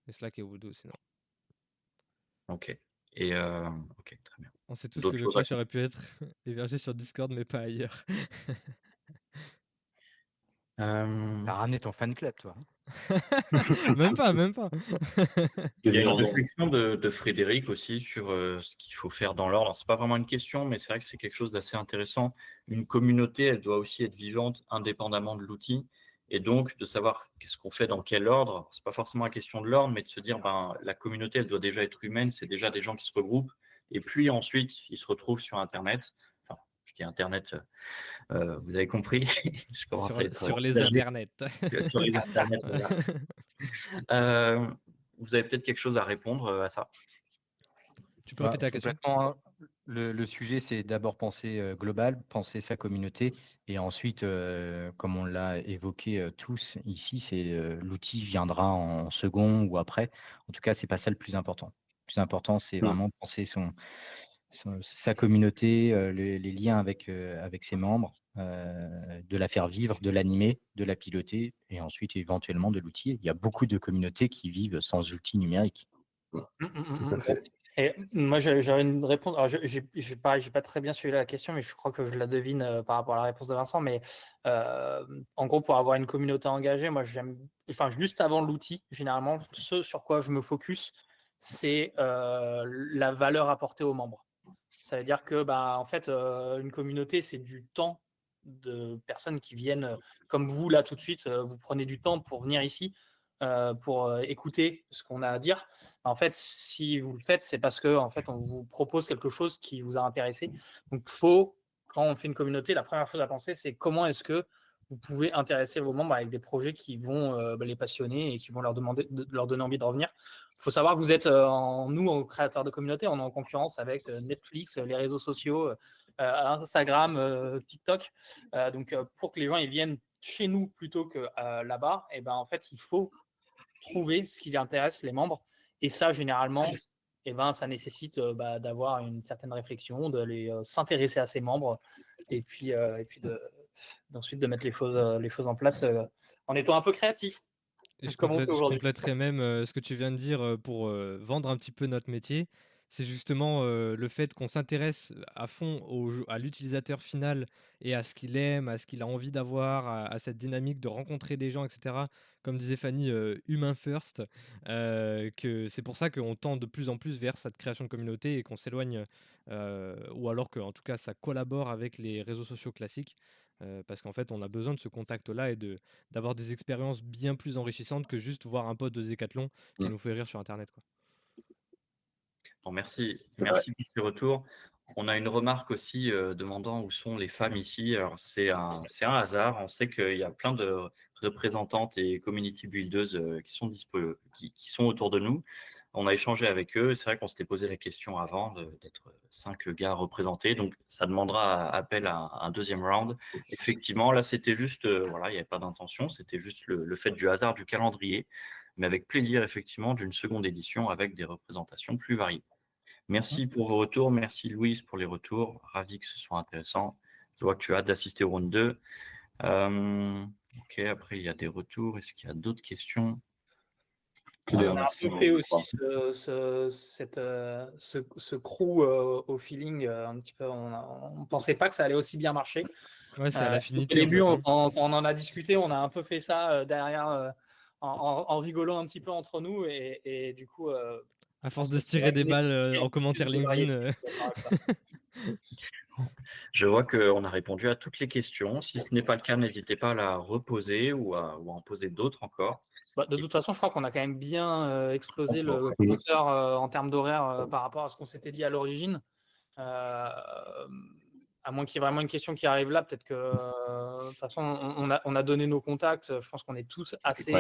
Et Slack et Voodoo, sinon. Ok. Et ok, très bien. On sait tous que D'autres le choses à clash aurait pu être hébergé sur Discord, mais pas ailleurs. T'as ramené ton fan club, toi. Même pas, même pas. Il y a une réflexion de Frédéric aussi sur ce qu'il faut faire dans l'ordre. Ce n'est pas vraiment une question, mais c'est vrai que c'est quelque chose d'assez intéressant. Une communauté, elle doit aussi être vivante indépendamment de l'outil. Et donc, de savoir qu'est-ce qu'on fait dans quel ordre, ce n'est pas forcément la question de l'ordre, mais de se dire, la communauté, elle doit déjà être humaine, c'est déjà des gens qui se regroupent. Et puis ensuite, ils se retrouvent sur Internet. Enfin, je dis Internet, vous avez compris. Je commence à être sur les internets. sur les Internets, voilà. Vous avez peut-être quelque chose à répondre à ça? Tu peux répéter la question? Complètement. Le sujet, c'est d'abord penser global, penser sa communauté, et ensuite, comme on l'a évoqué tous ici, c'est l'outil viendra en second ou après. En tout cas, c'est pas ça le plus important. Le plus important, c'est vraiment penser sa communauté, les liens avec ses membres, de la faire vivre, de l'animer, de la piloter, et ensuite éventuellement de l'outiller. Il y a beaucoup de communautés qui vivent sans outils numériques. Tout à fait. Et moi, j'avais une réponse. Alors, j'ai pas très bien suivi la question, mais je crois que je la devine par rapport à la réponse de Vincent. Mais en gros, pour avoir une communauté engagée, moi, juste avant l'outil, généralement, ce sur quoi je me focus, c'est la valeur apportée aux membres. Ça veut dire que, en fait, une communauté, c'est du temps de personnes qui viennent, comme vous, là, tout de suite, vous prenez du temps pour venir ici, pour écouter ce qu'on a à dire. En fait, si vous le faites, c'est parce que en fait, on vous propose quelque chose qui vous a intéressé. Donc, quand on fait une communauté, la première chose à penser, c'est comment est-ce que vous pouvez intéresser vos membres avec des projets qui vont les passionner et qui vont leur donner envie de revenir. Il faut savoir que vous êtes, en créateurs de communauté, on est en concurrence avec Netflix, les réseaux sociaux, Instagram, TikTok. Donc, pour que les gens ils viennent chez nous plutôt que là-bas, et ben, en fait, il faut trouver ce qui intéresse les membres. Et ça, généralement, ça nécessite d'avoir une certaine réflexion, d'aller s'intéresser à ses membres et puis ensuite de mettre les choses en place en étant un peu créatif. Et je Comme on fait aujourd'hui. compléterais même ce que tu viens de dire pour vendre un petit peu notre métier. C'est justement le fait qu'on s'intéresse à fond à l'utilisateur final et à ce qu'il aime, à ce qu'il a envie d'avoir, à cette dynamique de rencontrer des gens, etc. Comme disait Fanny, humain first. Que c'est pour ça qu'on tend de plus en plus vers cette création de communauté et qu'on s'éloigne, ou alors qu'en tout cas ça collabore avec les réseaux sociaux classiques. Parce qu'en fait, on a besoin de ce contact-là et d'avoir des expériences bien plus enrichissantes que juste voir un post de Décathlon qui nous fait rire sur Internet, quoi. Bon, merci pour ces retours. On a une remarque aussi demandant où sont les femmes ici. Alors, c'est un hasard. On sait qu'il y a plein de représentantes et community builders qui sont autour de nous. On a échangé avec eux. C'est vrai qu'on s'était posé la question avant d'être 5 gars représentés. Donc, ça demandera appel à un deuxième round. Effectivement, là, c'était juste, voilà, il n'y avait pas d'intention. C'était juste le fait du hasard du calendrier. Mais avec plaisir, effectivement, d'une seconde édition avec des représentations plus variées. Merci pour vos retours. Merci, Louise, pour les retours. Ravi que ce soit intéressant. Je vois que tu as hâte d'assister au round 2. Ok, après, il y a des retours. Est-ce qu'il y a d'autres questions? On a un peu fait aussi ce crew au feeling un petit peu. On ne pensait pas que ça allait aussi bien marcher. Ouais, c'est à l'affinité. Au début, quand on en a discuté, on a un peu fait ça derrière en rigolant un petit peu entre nous. Et du coup. À force de se tirer des balles en commentaire LinkedIn. Je vois qu'on a répondu à toutes les questions. Si ce n'est pas le cas, n'hésitez pas à la reposer ou à en poser d'autres encore. De toute façon, je crois qu'on a quand même bien explosé le compteur en termes d'horaire par rapport à ce qu'on s'était dit à l'origine. À moins qu'il y ait vraiment une question qui arrive là, peut-être que de toute façon, on a donné nos contacts. Je pense qu'on est tous assez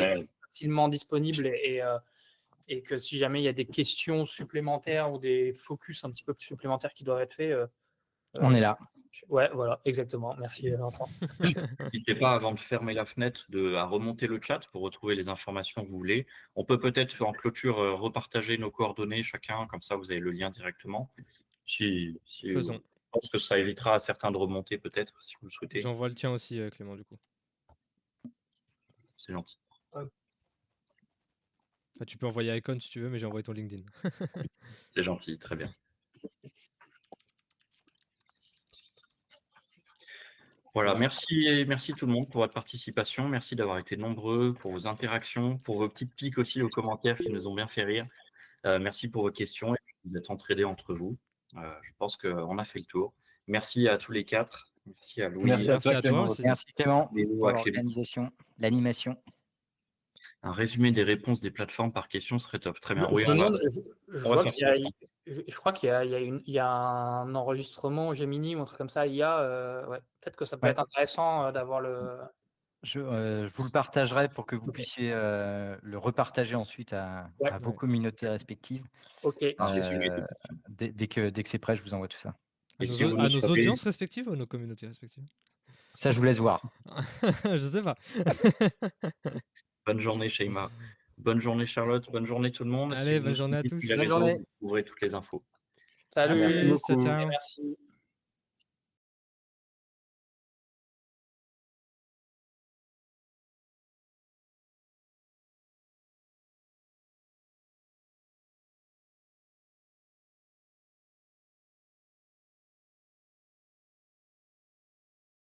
facilement disponibles et que si jamais il y a des questions supplémentaires ou des focus un petit peu plus supplémentaires qui doivent être faits. On est là. Ouais, voilà, exactement. Merci, Vincent. N'hésitez pas, avant de fermer la fenêtre, à remonter le chat pour retrouver les informations que vous voulez. On peut peut-être en clôture repartager nos coordonnées chacun, comme ça vous avez le lien directement. Faisons. Je pense que ça évitera à certains de remonter peut-être, si vous le souhaitez. J'envoie le tien aussi, Clément, du coup. C'est gentil. Tu peux envoyer Icon si tu veux, mais j'ai envoyé ton LinkedIn. C'est gentil, très bien. Voilà, merci tout le monde pour votre participation. Merci d'avoir été nombreux, pour vos interactions, pour vos petites piques aussi aux commentaires qui nous ont bien fait rire. Merci pour vos questions et vous êtes entraidés entre vous. Je pense qu'on a fait le tour. Merci à tous les 4. Merci à Louis. Merci à toi. Merci Clément pour l'organisation, l'animation. Un résumé des réponses des plateformes par question serait top. Très bien. Je crois qu'il y a un enregistrement Gemini ou un truc comme ça. Peut-être que ça peut être intéressant d'avoir le. Je vous le partagerai pour que vous puissiez le repartager ensuite à vos communautés respectives. Ok. Dès que c'est prêt, je vous envoie tout ça. À nos audiences respectives ou à nos communautés respectives? Ça, je vous laisse voir. Je sais pas. Bonne journée, Sheima. Bonne journée, Charlotte. Bonne journée, tout le monde. Allez, bonne journée à tous. Bonne journée. Vous ouvrez toutes les infos. Salut. Merci beaucoup. Merci.